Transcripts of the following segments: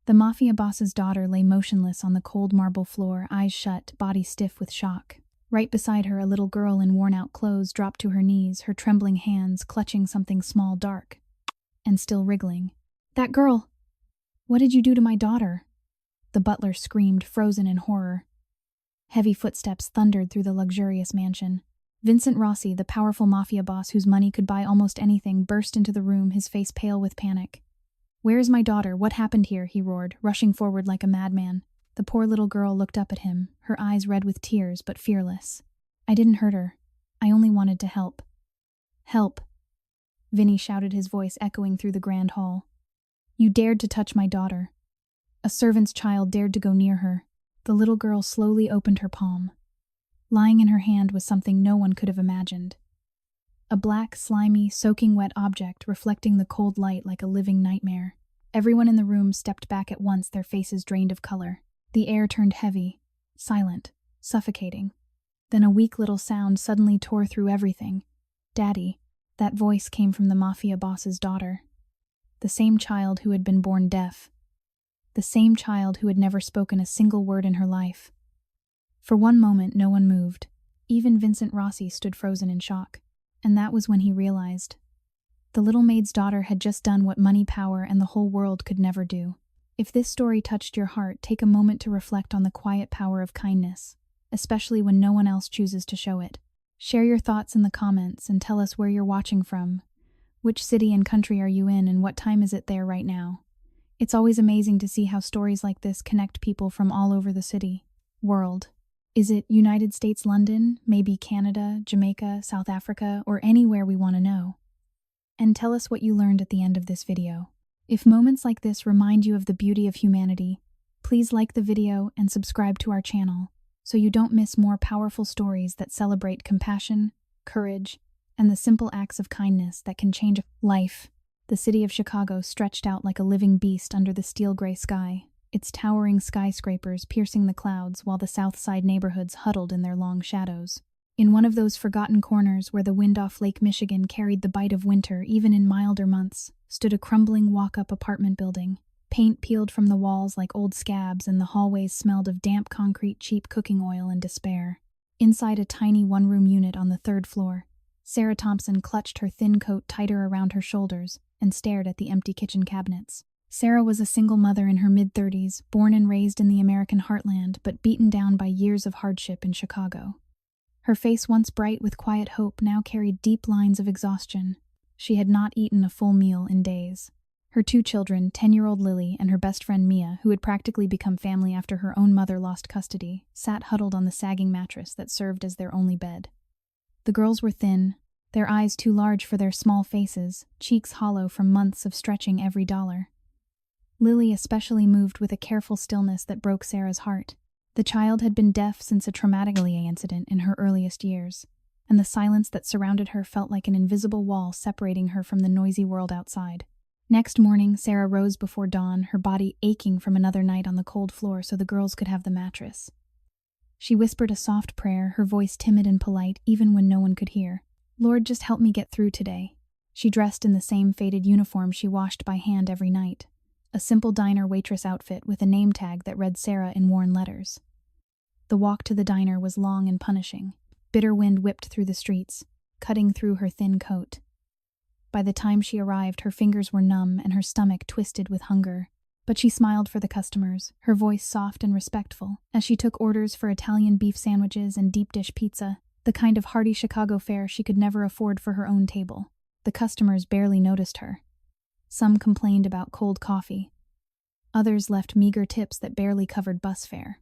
The mafia boss's daughter lay motionless on the cold marble floor, eyes shut, body stiff with shock. Right beside her, a little girl in worn-out clothes dropped to her knees, her trembling hands clutching something small, dark, and still wriggling. "That girl! What did you do to my daughter?" The butler screamed, frozen in horror. Heavy footsteps thundered through the luxurious mansion. Vincent Rossi, the powerful mafia boss whose money could buy almost anything, burst into the room, his face pale with panic. "Where is my daughter? What happened here?" he roared, rushing forward like a madman. The poor little girl looked up at him, her eyes red with tears but fearless. "I didn't hurt her. I only wanted to help." "Help!" Vinny shouted, his voice echoing through the grand hall. "You dared to touch my daughter. A servant's child dared to go near her." The little girl slowly opened her palm. Lying in her hand was something no one could have imagined. A black, slimy, soaking wet object reflecting the cold light like a living nightmare. Everyone in the room stepped back at once, their faces drained of color. The air turned heavy, silent, suffocating. Then a weak little sound suddenly tore through everything. "Daddy." That voice came from the mafia boss's daughter. The same child who had been born deaf. The same child who had never spoken a single word in her life. For one moment, no one moved. Even Vincent Rossi stood frozen in shock. And that was when he realized. The little maid's daughter had just done what money, power, and the whole world could never do. If this story touched your heart, take a moment to reflect on the quiet power of kindness, especially when no one else chooses to show it. Share your thoughts in the comments and tell us where you're watching from. Which city and country are you in, and what time is it there right now? It's always amazing to see how stories like this connect people from all over the city, world. Is it United States, London, maybe Canada, Jamaica, South Africa, or anywhere we want to know? And tell us what you learned at the end of this video. If moments like this remind you of the beauty of humanity, please like the video and subscribe to our channel so you don't miss more powerful stories that celebrate compassion, courage, and the simple acts of kindness that can change life. The city of Chicago stretched out like a living beast under the steel-gray sky, its towering skyscrapers piercing the clouds while the South Side neighborhoods huddled in their long shadows. In one of those forgotten corners where the wind off Lake Michigan carried the bite of winter even in milder months, stood a crumbling walk-up apartment building. Paint peeled from the walls like old scabs, and the hallways smelled of damp concrete, cheap cooking oil, and despair. Inside a tiny one-room unit on the third floor, Sarah Thompson clutched her thin coat tighter around her shoulders and stared at the empty kitchen cabinets. Sarah was a single mother in her mid-30s, born and raised in the American heartland, but beaten down by years of hardship in Chicago. Her face, once bright with quiet hope, now carried deep lines of exhaustion. She had not eaten a full meal in days. Her two children, 10-year-old Lily and her best friend Mia, who had practically become family after her own mother lost custody, sat huddled on the sagging mattress that served as their only bed. The girls were thin, their eyes too large for their small faces, cheeks hollow from months of stretching every dollar. Lily especially moved with a careful stillness that broke Sarah's heart. The child had been deaf since a traumatic incident in her earliest years, and the silence that surrounded her felt like an invisible wall separating her from the noisy world outside. Next morning, Sarah rose before dawn, her body aching from another night on the cold floor so the girls could have the mattress. She whispered a soft prayer, her voice timid and polite even when no one could hear. "Lord, just help me get through today." She dressed in the same faded uniform she washed by hand every night, a simple diner waitress outfit with a name tag that read Sarah in worn letters. The walk to the diner was long and punishing. Bitter wind whipped through the streets, cutting through her thin coat. By the time she arrived, her fingers were numb and her stomach twisted with hunger. But she smiled for the customers, her voice soft and respectful, as she took orders for Italian beef sandwiches and deep-dish pizza, the kind of hearty Chicago fare she could never afford for her own table. The customers barely noticed her. Some complained about cold coffee. Others left meager tips that barely covered bus fare.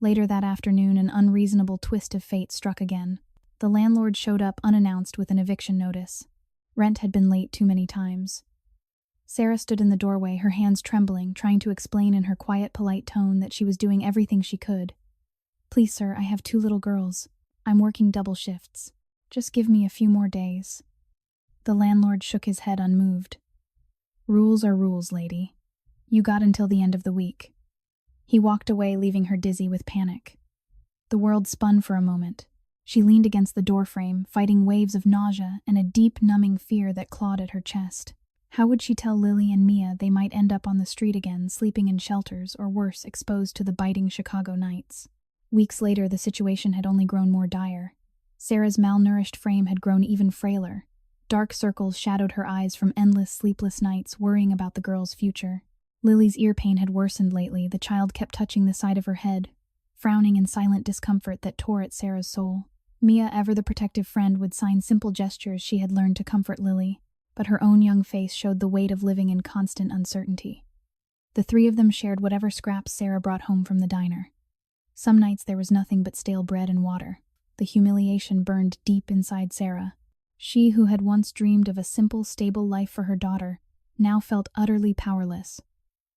Later that afternoon, an unreasonable twist of fate struck again. The landlord showed up unannounced with an eviction notice. Rent had been late too many times. Sarah stood in the doorway, her hands trembling, trying to explain in her quiet, polite tone that she was doing everything she could. "Please, sir, I have 2 little girls. I'm working double shifts. Just give me a few more days." The landlord shook his head unmoved. "Rules are rules, lady. You got until the end of the week." He walked away, leaving her dizzy with panic. The world spun for a moment. She leaned against the doorframe, fighting waves of nausea and a deep, numbing fear that clawed at her chest. How would she tell Lily and Mia they might end up on the street again, sleeping in shelters, or worse, exposed to the biting Chicago nights? Weeks later, the situation had only grown more dire. Sarah's malnourished frame had grown even frailer. Dark circles shadowed her eyes from endless sleepless nights, worrying about the girl's future. Lily's ear pain had worsened lately. The child kept touching the side of her head, frowning in silent discomfort that tore at Sarah's soul. Mia, ever the protective friend, would sign simple gestures she had learned to comfort Lily, but her own young face showed the weight of living in constant uncertainty. The three of them shared whatever scraps Sarah brought home from the diner. Some nights there was nothing but stale bread and water. The humiliation burned deep inside Sarah. She, who had once dreamed of a simple, stable life for her daughter, now felt utterly powerless,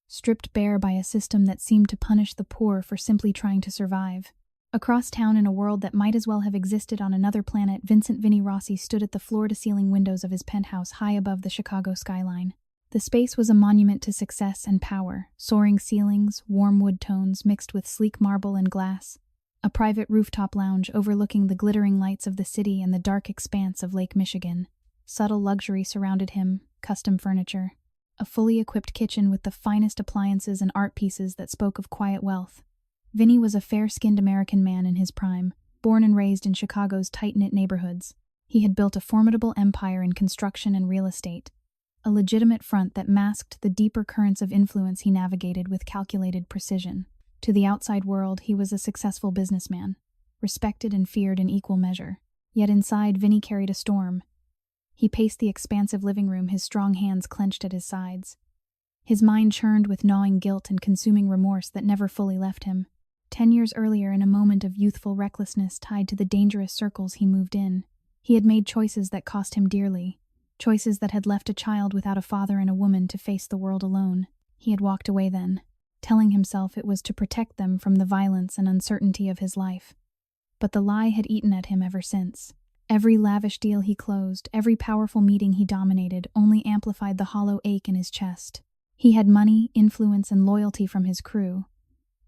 stripped bare by a system that seemed to punish the poor for simply trying to survive. Across town, in a world that might as well have existed on another planet, Vincent Rossi stood at the floor-to-ceiling windows of his penthouse high above the Chicago skyline. The space was a monument to success and power, soaring ceilings, warm wood tones mixed with sleek marble and glass, a private rooftop lounge overlooking the glittering lights of the city and the dark expanse of Lake Michigan. Subtle luxury surrounded him, custom furniture, a fully equipped kitchen with the finest appliances and art pieces that spoke of quiet wealth. Vinny was a fair-skinned American man in his prime, born and raised in Chicago's tight-knit neighborhoods. He had built a formidable empire in construction and real estate, a legitimate front that masked the deeper currents of influence he navigated with calculated precision. To the outside world, he was a successful businessman, respected and feared in equal measure. Yet inside, Vinny carried a storm. He paced the expansive living room, his strong hands clenched at his sides. His mind churned with gnawing guilt and consuming remorse that never fully left him. 10 years earlier, in a moment of youthful recklessness tied to the dangerous circles he moved in, he had made choices that cost him dearly, choices that had left a child without a father and a woman to face the world alone. He had walked away then, telling himself it was to protect them from the violence and uncertainty of his life. But the lie had eaten at him ever since. Every lavish deal he closed, every powerful meeting he dominated, only amplified the hollow ache in his chest. He had money, influence, and loyalty from his crew,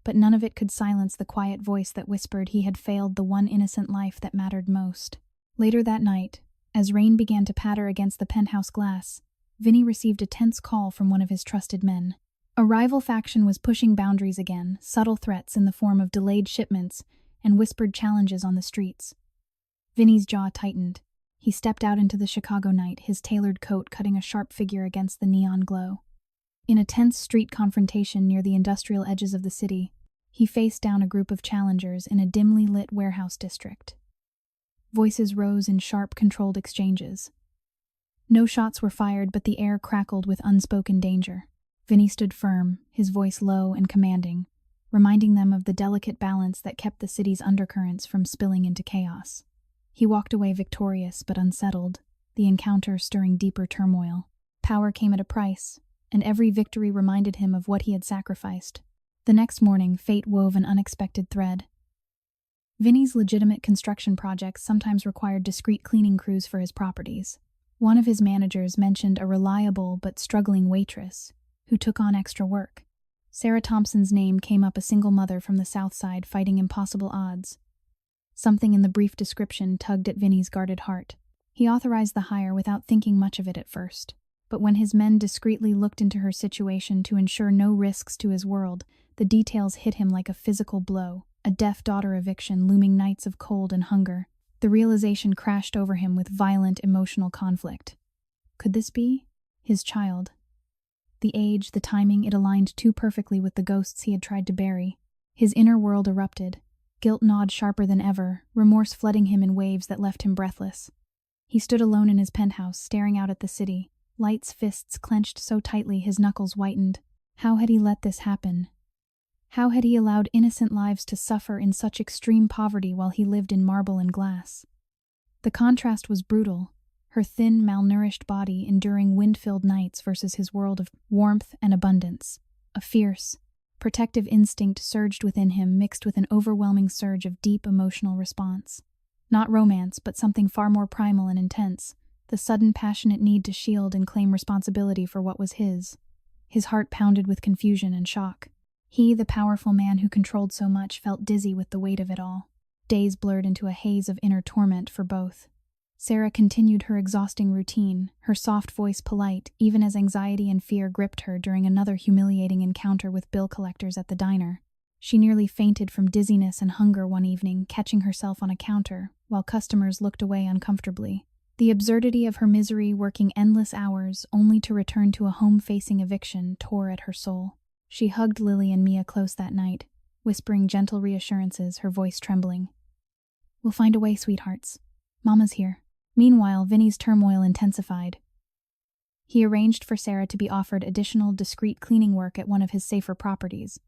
but none of it could silence the quiet voice that whispered he had failed the one innocent life that mattered most. Later that night, as rain began to patter against the penthouse glass, Vinny received a tense call from one of his trusted men. A rival faction was pushing boundaries again, subtle threats in the form of delayed shipments and whispered challenges on the streets. Vinny's jaw tightened. He stepped out into the Chicago night, his tailored coat cutting a sharp figure against the neon glow. In a tense street confrontation near the industrial edges of the city, he faced down a group of challengers in a dimly lit warehouse district. Voices rose in sharp, controlled exchanges. No shots were fired, but the air crackled with unspoken danger. Vinny stood firm, his voice low and commanding, reminding them of the delicate balance that kept the city's undercurrents from spilling into chaos. He walked away victorious but unsettled, the encounter stirring deeper turmoil. Power came at a price, and every victory reminded him of what he had sacrificed. The next morning, fate wove an unexpected thread. Vinny's legitimate construction projects sometimes required discreet cleaning crews for his properties. One of his managers mentioned a reliable but struggling waitress who took on extra work. Sarah Thompson's name came up, a single mother from the South Side fighting impossible odds. Something in the brief description tugged at Vinny's guarded heart. He authorized the hire without thinking much of it at first. But when his men discreetly looked into her situation to ensure no risks to his world, the details hit him like a physical blow. A deaf daughter eviction looming, nights of cold and hunger. The realization crashed over him with violent emotional conflict. Could this be his child? The age, the timing, it aligned too perfectly with the ghosts he had tried to bury. His inner world erupted. Guilt gnawed sharper than ever, remorse flooding him in waves that left him breathless. He stood alone in his penthouse, staring out at the city, Light's fists clenched so tightly his knuckles whitened. How had he let this happen? How had he allowed innocent lives to suffer in such extreme poverty while he lived in marble and glass? The contrast was brutal, her thin, malnourished body enduring wind-filled nights versus his world of warmth and abundance. A fierce, protective instinct surged within him, mixed with an overwhelming surge of deep emotional response. Not romance, but something far more primal and intense, the sudden passionate need to shield and claim responsibility for what was his. His heart pounded with confusion and shock. He, the powerful man who controlled so much, felt dizzy with the weight of it all. Days blurred into a haze of inner torment for both. Sarah continued her exhausting routine, her soft voice polite, even as anxiety and fear gripped her during another humiliating encounter with bill collectors at the diner. She nearly fainted from dizziness and hunger one evening, catching herself on a counter, while customers looked away uncomfortably. The absurdity of her misery, working endless hours only to return to a home-facing eviction, tore at her soul. She hugged Lily and Mia close that night, whispering gentle reassurances, her voice trembling. "We'll find a way, sweethearts. Mama's here." Meanwhile, Vinny's turmoil intensified. He arranged for Sarah to be offered additional discreet cleaning work at one of his safer properties,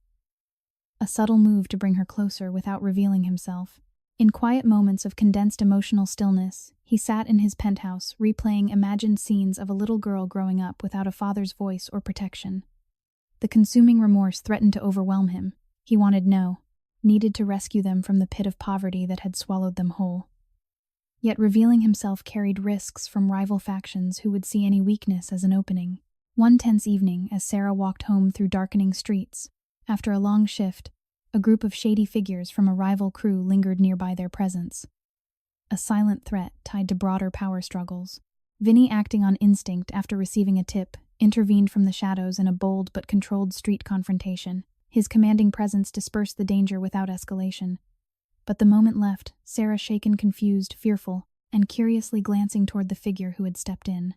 a subtle move to bring her closer without revealing himself. In quiet moments of condensed emotional stillness, he sat in his penthouse, replaying imagined scenes of a little girl growing up without a father's voice or protection. The consuming remorse threatened to overwhelm him. He needed to rescue them from the pit of poverty that had swallowed them whole. Yet revealing himself carried risks from rival factions who would see any weakness as an opening. One tense evening, as Sarah walked home through darkening streets, after a long shift, a group of shady figures from a rival crew lingered nearby their presence. A silent threat tied to broader power struggles. Vinny, acting on instinct after receiving a tip, intervened from the shadows in a bold but controlled street confrontation. His commanding presence dispersed the danger without escalation. But the moment left, Sarah shaken, confused, fearful, and curiously glancing toward the figure who had stepped in.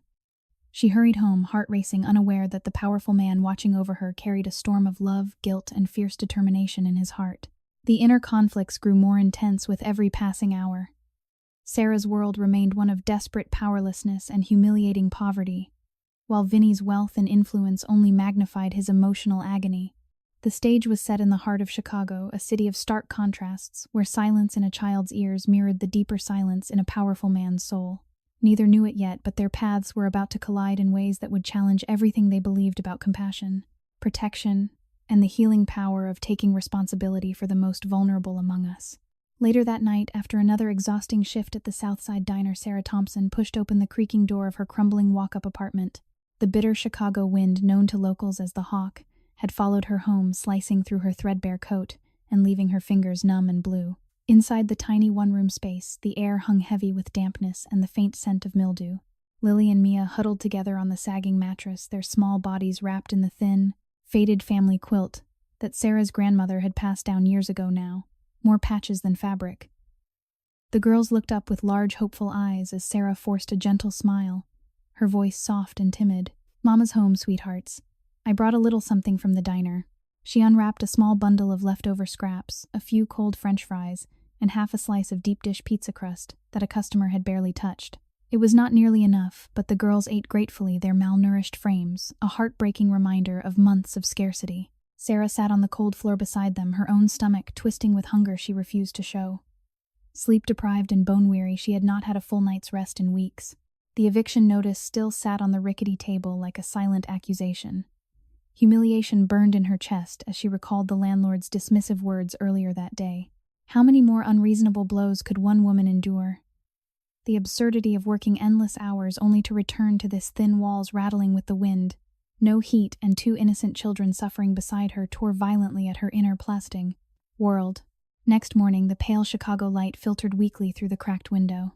She hurried home, heart racing, unaware that the powerful man watching over her carried a storm of love, guilt, and fierce determination in his heart. The inner conflicts grew more intense with every passing hour. Sarah's world remained one of desperate powerlessness and humiliating poverty, while Vinny's wealth and influence only magnified his emotional agony. The stage was set in the heart of Chicago, a city of stark contrasts, where silence in a child's ears mirrored the deeper silence in a powerful man's soul. Neither knew it yet, but their paths were about to collide in ways that would challenge everything they believed about compassion, protection, and the healing power of taking responsibility for the most vulnerable among us. Later that night, after another exhausting shift at the Southside Diner, Sarah Thompson pushed open the creaking door of her crumbling walk-up apartment. The bitter Chicago wind, known to locals as the Hawk, had followed her home, slicing through her threadbare coat and leaving her fingers numb and blue. Inside the tiny one-room space, the air hung heavy with dampness and the faint scent of mildew. Lily and Mia huddled together on the sagging mattress, their small bodies wrapped in the thin, faded family quilt that Sarah's grandmother had passed down years ago now, more patches than fabric. The girls looked up with large, hopeful eyes as Sarah forced a gentle smile, her voice soft and timid. "Mama's home, sweethearts. I brought a little something from the diner." She unwrapped a small bundle of leftover scraps, a few cold French fries, and half a slice of deep-dish pizza crust that a customer had barely touched. It was not nearly enough, but the girls ate gratefully, their malnourished frames, a heartbreaking reminder of months of scarcity. Sarah sat on the cold floor beside them, her own stomach twisting with hunger she refused to show. Sleep-deprived and bone-weary, she had not had a full night's rest in weeks. The eviction notice still sat on the rickety table like a silent accusation. Humiliation burned in her chest as she recalled the landlord's dismissive words earlier that day. How many more unreasonable blows could one woman endure? The absurdity of working endless hours only to return to this thin walls rattling with the wind. No heat and two innocent children suffering beside her tore violently at her inner plasting world. Next morning, the pale Chicago light filtered weakly through the cracked window.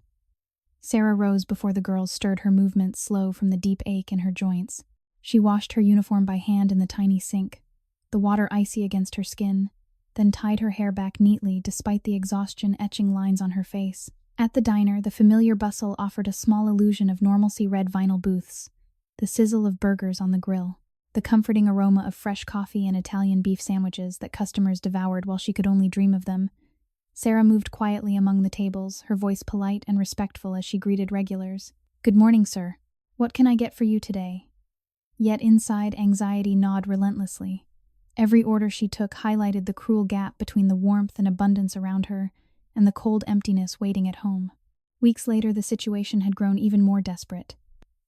Sarah rose before the girls stirred, her movements slow from the deep ache in her joints. She washed her uniform by hand in the tiny sink, the water icy against her skin, then tied her hair back neatly despite the exhaustion etching lines on her face. At the diner, the familiar bustle offered a small illusion of normalcy: red vinyl booths, the sizzle of burgers on the grill, the comforting aroma of fresh coffee and Italian beef sandwiches that customers devoured while she could only dream of them. Sarah moved quietly among the tables, her voice polite and respectful as she greeted regulars. "Good morning, sir. What can I get for you today?" Yet inside, anxiety gnawed relentlessly. Every order she took highlighted the cruel gap between the warmth and abundance around her and the cold emptiness waiting at home. Weeks later, the situation had grown even more desperate.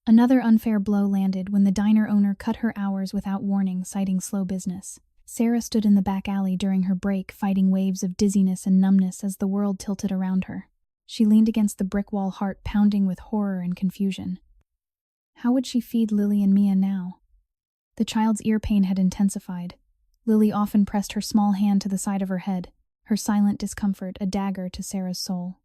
Another unfair blow landed when the diner owner cut her hours without warning, citing slow business. Sarah stood in the back alley during her break, fighting waves of dizziness and numbness as the world tilted around her. She leaned against the brick wall, heart pounding with horror and confusion. How would she feed Lily and Mia now? The child's ear pain had intensified. Lily often pressed her small hand to the side of her head, her silent discomfort a dagger to Sarah's soul.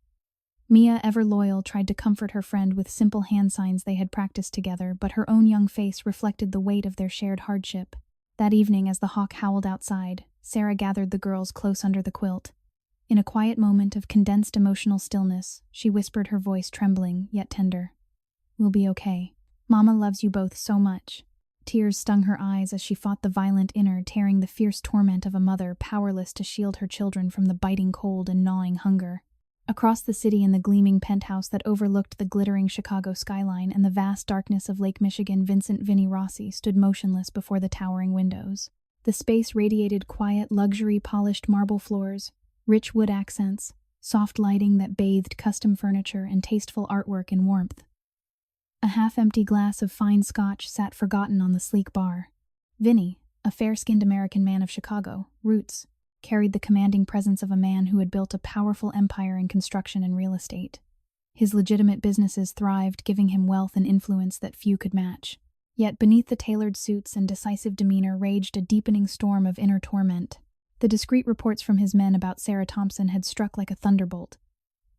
Mia, ever loyal, tried to comfort her friend with simple hand signs they had practiced together, but her own young face reflected the weight of their shared hardship. That evening, as the hawk howled outside, Sarah gathered the girls close under the quilt. In a quiet moment of condensed emotional stillness, she whispered, her voice trembling yet tender. "We'll be okay. Mama loves you both so much." Tears stung her eyes as she fought the violent inner, tearing the fierce torment of a mother powerless to shield her children from the biting cold and gnawing hunger. Across the city, in the gleaming penthouse that overlooked the glittering Chicago skyline and the vast darkness of Lake Michigan, Vincent Rossi stood motionless before the towering windows. The space radiated quiet, luxury, polished marble floors, rich wood accents, soft lighting that bathed custom furniture and tasteful artwork in warmth. A half-empty glass of fine scotch sat forgotten on the sleek bar. Vinny, a fair-skinned American man of Chicago roots, carried the commanding presence of a man who had built a powerful empire in construction and real estate. His legitimate businesses thrived, giving him wealth and influence that few could match. Yet beneath the tailored suits and decisive demeanor raged a deepening storm of inner torment. The discreet reports from his men about Sarah Thompson had struck like a thunderbolt.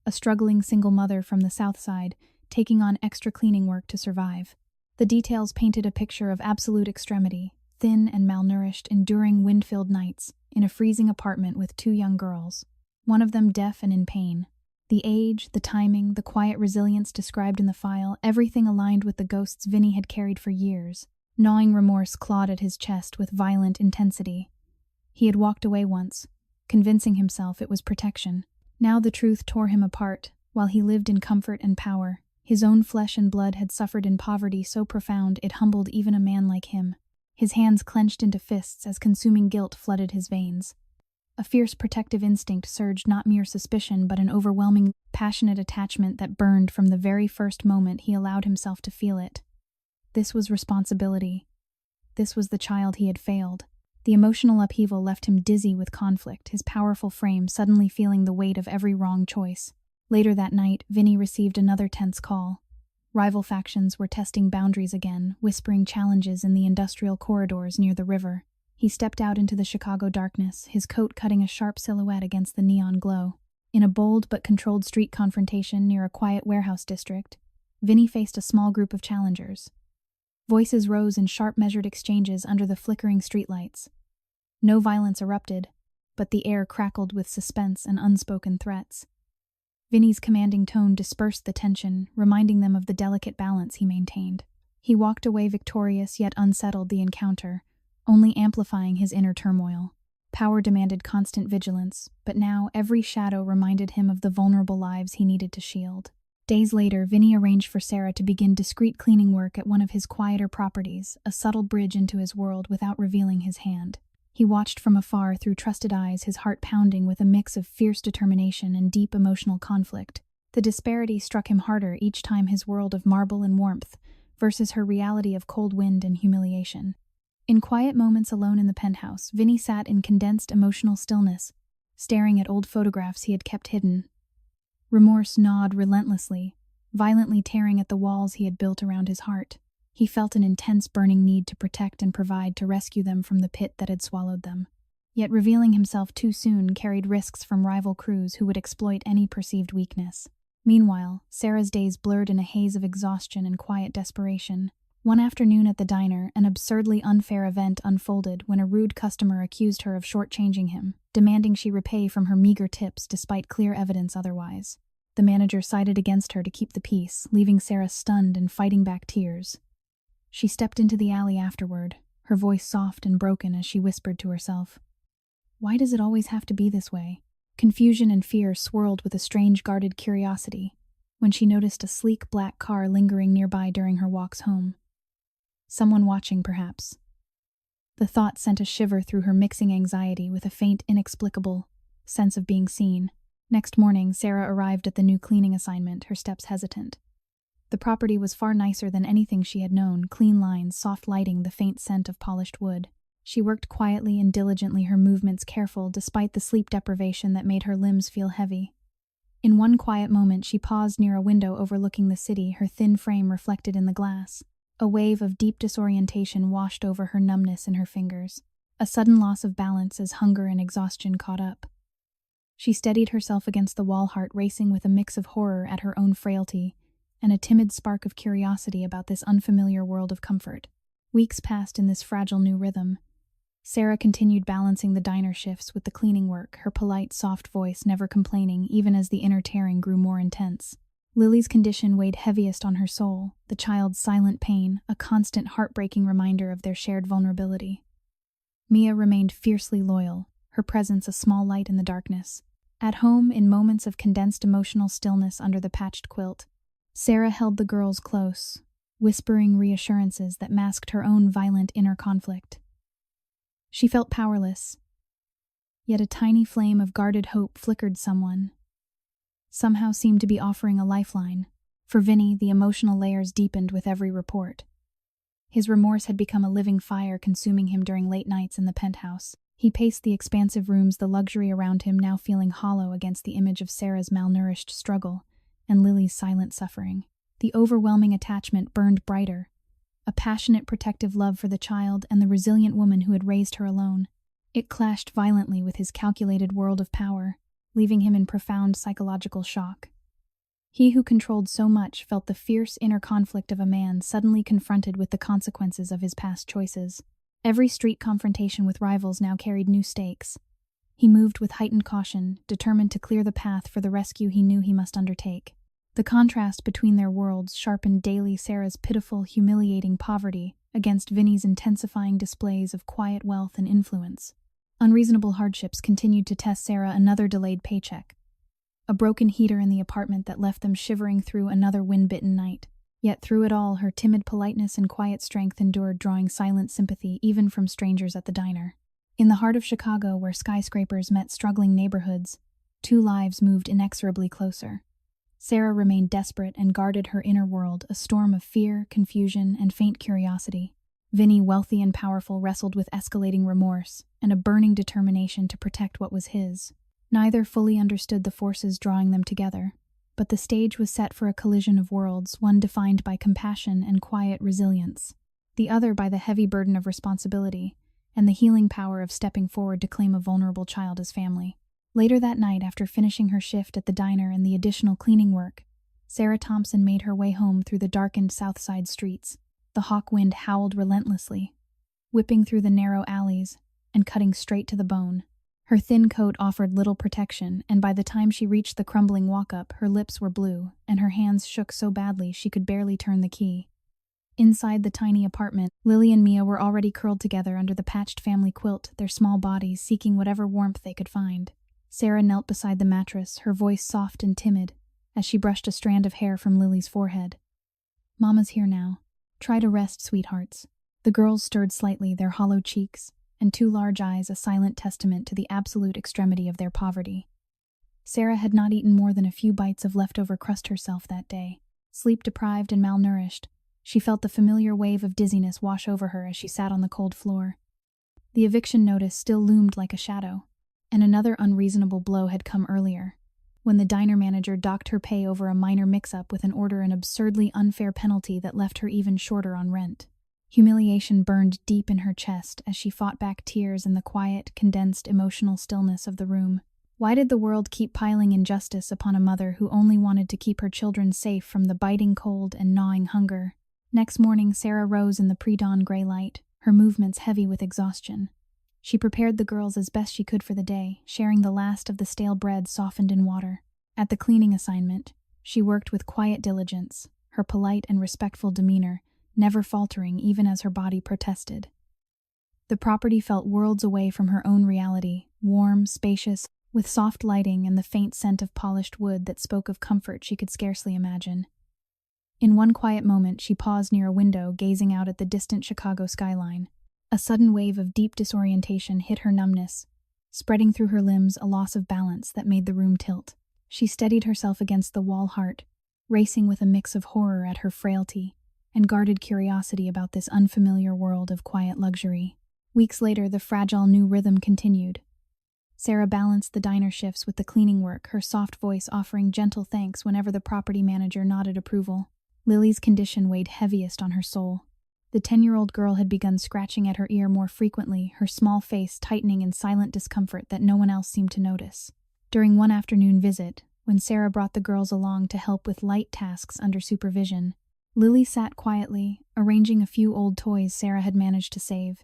A struggling single mother from the South Side, taking on extra cleaning work to survive. The details painted a picture of absolute extremity, thin and malnourished, enduring wind-filled nights in a freezing apartment with 2 young girls, one of them deaf and in pain. The age, the timing, the quiet resilience described in the file, everything aligned with the ghosts Vinny had carried for years. Gnawing remorse clawed at his chest with violent intensity. He had walked away once, convincing himself it was protection. Now the truth tore him apart. While he lived in comfort and power, his own flesh and blood had suffered in poverty so profound it humbled even a man like him. His hands clenched into fists as consuming guilt flooded his veins. A fierce protective instinct surged, not mere suspicion, but an overwhelming, passionate attachment that burned from the very first moment he allowed himself to feel it. This was responsibility. This was the child he had failed. The emotional upheaval left him dizzy with conflict, his powerful frame suddenly feeling the weight of every wrong choice. Later that night, Vinny received another tense call. Rival factions were testing boundaries again, whispering challenges in the industrial corridors near the river. He stepped out into the Chicago darkness, his coat cutting a sharp silhouette against the neon glow. In a bold but controlled street confrontation near a quiet warehouse district, Vinny faced a small group of challengers. Voices rose in sharp, measured exchanges under the flickering streetlights. No violence erupted, but the air crackled with suspense and unspoken threats. Vinny's commanding tone dispersed the tension, reminding them of the delicate balance he maintained. He walked away victorious yet unsettled the encounter, only amplifying his inner turmoil. Power demanded constant vigilance, but now every shadow reminded him of the vulnerable lives he needed to shield. Days later, Vinny arranged for Sarah to begin discreet cleaning work at one of his quieter properties, a subtle bridge into his world without revealing his hand. He watched from afar through trusted eyes, his heart pounding with a mix of fierce determination and deep emotional conflict. The disparity struck him harder each time, his world of marble and warmth versus her reality of cold wind and humiliation. In quiet moments alone in the penthouse, Vinny sat in condensed emotional stillness, staring at old photographs he had kept hidden. Remorse gnawed relentlessly, violently tearing at the walls he had built around his heart. He felt an intense burning need to protect and provide, to rescue them from the pit that had swallowed them. Yet revealing himself too soon carried risks from rival crews who would exploit any perceived weakness. Meanwhile, Sarah's days blurred in a haze of exhaustion and quiet desperation. One afternoon at the diner, an absurdly unfair event unfolded when a rude customer accused her of shortchanging him, demanding she repay from her meager tips despite clear evidence otherwise. The manager sided against her to keep the peace, leaving Sarah stunned and fighting back tears. She stepped into the alley afterward, her voice soft and broken as she whispered to herself, "Why does it always have to be this way?" Confusion and fear swirled with a strange guarded curiosity when she noticed a sleek black car lingering nearby during her walks home. Someone watching, perhaps. The thought sent a shiver through her, mixing anxiety with a faint, inexplicable sense of being seen. Next morning, Sarah arrived at the new cleaning assignment, her steps hesitant. The property was far nicer than anything she had known, clean lines, soft lighting, the faint scent of polished wood. She worked quietly and diligently, her movements careful despite the sleep deprivation that made her limbs feel heavy. In one quiet moment, she paused near a window overlooking the city, her thin frame reflected in the glass. A wave of deep disorientation washed over her, numbness in her fingers. A sudden loss of balance as hunger and exhaustion caught up. She steadied herself against the wall, heart racing with a mix of horror at her own frailty and a timid spark of curiosity about this unfamiliar world of comfort. Weeks passed in this fragile new rhythm. Sarah continued balancing the diner shifts with the cleaning work, her polite, soft voice never complaining even as the inner tearing grew more intense. Lily's condition weighed heaviest on her soul, the child's silent pain, a constant heartbreaking reminder of their shared vulnerability. Mia remained fiercely loyal, her presence a small light in the darkness. At home, in moments of condensed emotional stillness under the patched quilt, Sarah held the girls close, whispering reassurances that masked her own violent inner conflict. She felt powerless, yet a tiny flame of guarded hope flickered somehow seemed to be offering a lifeline. For Vinny, the emotional layers deepened with every report. His remorse had become a living fire consuming him during late nights in the penthouse. He paced the expansive rooms, the luxury around him now feeling hollow against the image of Sarah's malnourished struggle and Lily's silent suffering. The overwhelming attachment burned brighter, a passionate protective love for the child and the resilient woman who had raised her alone. It clashed violently with his calculated world of power, leaving him in profound psychological shock. He who controlled so much felt the fierce inner conflict of a man suddenly confronted with the consequences of his past choices. Every street confrontation with rivals now carried new stakes. He moved with heightened caution, determined to clear the path for the rescue he knew he must undertake. The contrast between their worlds sharpened daily Sarah's pitiful, humiliating poverty against Vinny's intensifying displays of quiet wealth and influence. Unreasonable hardships continued to test Sarah. Another delayed paycheck, a broken heater in the apartment that left them shivering through another wind-bitten night. Yet through it all, her timid politeness and quiet strength endured, drawing silent sympathy even from strangers at the diner. In the heart of Chicago, where skyscrapers met struggling neighborhoods, two lives moved inexorably closer. Sarah remained desperate and guarded her inner world, a storm of fear, confusion, and faint curiosity. Vinny, wealthy and powerful, wrestled with escalating remorse and a burning determination to protect what was his. Neither fully understood the forces drawing them together, but the stage was set for a collision of worlds, one defined by compassion and quiet resilience, the other by the heavy burden of responsibility and the healing power of stepping forward to claim a vulnerable child as family. Later that night, after finishing her shift at the diner and the additional cleaning work, Sarah Thompson made her way home through the darkened South Side streets. The hawk wind howled relentlessly, whipping through the narrow alleys and cutting straight to the bone. Her thin coat offered little protection, and by the time she reached the crumbling walk-up, her lips were blue, and her hands shook so badly she could barely turn the key. Inside the tiny apartment, Lily and Mia were already curled together under the patched family quilt, their small bodies seeking whatever warmth they could find. Sarah knelt beside the mattress, her voice soft and timid, as she brushed a strand of hair from Lily's forehead. "Mama's here now. Try to rest, sweethearts." The girls stirred slightly, their hollow cheeks and two large eyes a silent testament to the absolute extremity of their poverty. Sarah had not eaten more than a few bites of leftover crust herself that day. Sleep-deprived and malnourished, she felt the familiar wave of dizziness wash over her as she sat on the cold floor. The eviction notice still loomed like a shadow, and another unreasonable blow had come earlier, when the diner manager docked her pay over a minor mix-up with an absurdly unfair penalty that left her even shorter on rent. Humiliation burned deep in her chest as she fought back tears in the quiet, condensed emotional stillness of the room. Why did the world keep piling injustice upon a mother who only wanted to keep her children safe from the biting cold and gnawing hunger? Next morning, Sarah rose in the pre-dawn gray light, her movements heavy with exhaustion. She prepared the girls as best she could for the day, sharing the last of the stale bread softened in water. At the cleaning assignment, she worked with quiet diligence, her polite and respectful demeanor never faltering even as her body protested. The property felt worlds away from her own reality, warm, spacious, with soft lighting and the faint scent of polished wood that spoke of comfort she could scarcely imagine. In one quiet moment, she paused near a window, gazing out at the distant Chicago skyline. A sudden wave of deep disorientation hit her numbness, spreading through her limbs a loss of balance that made the room tilt. She steadied herself against the wall, heart racing with a mix of horror at her frailty and guarded curiosity about this unfamiliar world of quiet luxury. Weeks later, the fragile new rhythm continued. Sarah balanced the diner shifts with the cleaning work, her soft voice offering gentle thanks whenever the property manager nodded approval. Lily's condition weighed heaviest on her soul. The 10-year-old girl had begun scratching at her ear more frequently, her small face tightening in silent discomfort that no one else seemed to notice. During one afternoon visit, when Sarah brought the girls along to help with light tasks under supervision, Lily sat quietly, arranging a few old toys Sarah had managed to save,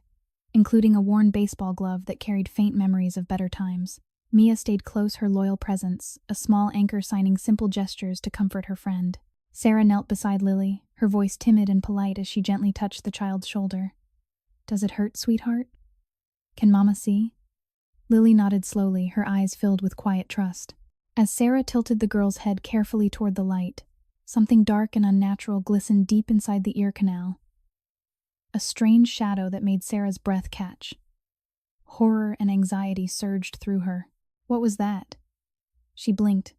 including a worn baseball glove that carried faint memories of better times. Mia stayed close, her loyal presence, a small anchor signing simple gestures to comfort her friend. Sarah knelt beside Lily, her voice timid and polite as she gently touched the child's shoulder. "Does it hurt, sweetheart? Can Mama see?" Lily nodded slowly, her eyes filled with quiet trust. As Sarah tilted the girl's head carefully toward the light, something dark and unnatural glistened deep inside the ear canal. A strange shadow that made Sarah's breath catch. Horror and anxiety surged through her. What was that? She blinked,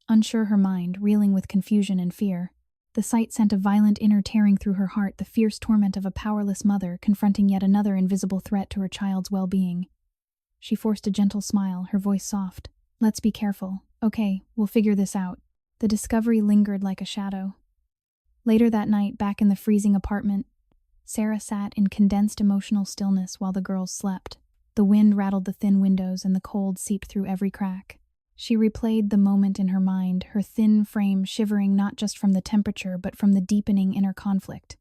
unsure her mind, reeling with confusion and fear. The sight sent a violent inner tearing through her heart, the fierce torment of a powerless mother confronting yet another invisible threat to her child's well-being. She forced a gentle smile, her voice soft. "Let's be careful. Okay, we'll figure this out." The discovery lingered like a shadow. Later that night, back in the freezing apartment, Sarah sat in condensed emotional stillness while the girls slept. The wind rattled the thin windows and the cold seeped through every crack. She replayed the moment in her mind, her thin frame shivering not just from the temperature but from the deepening inner conflict.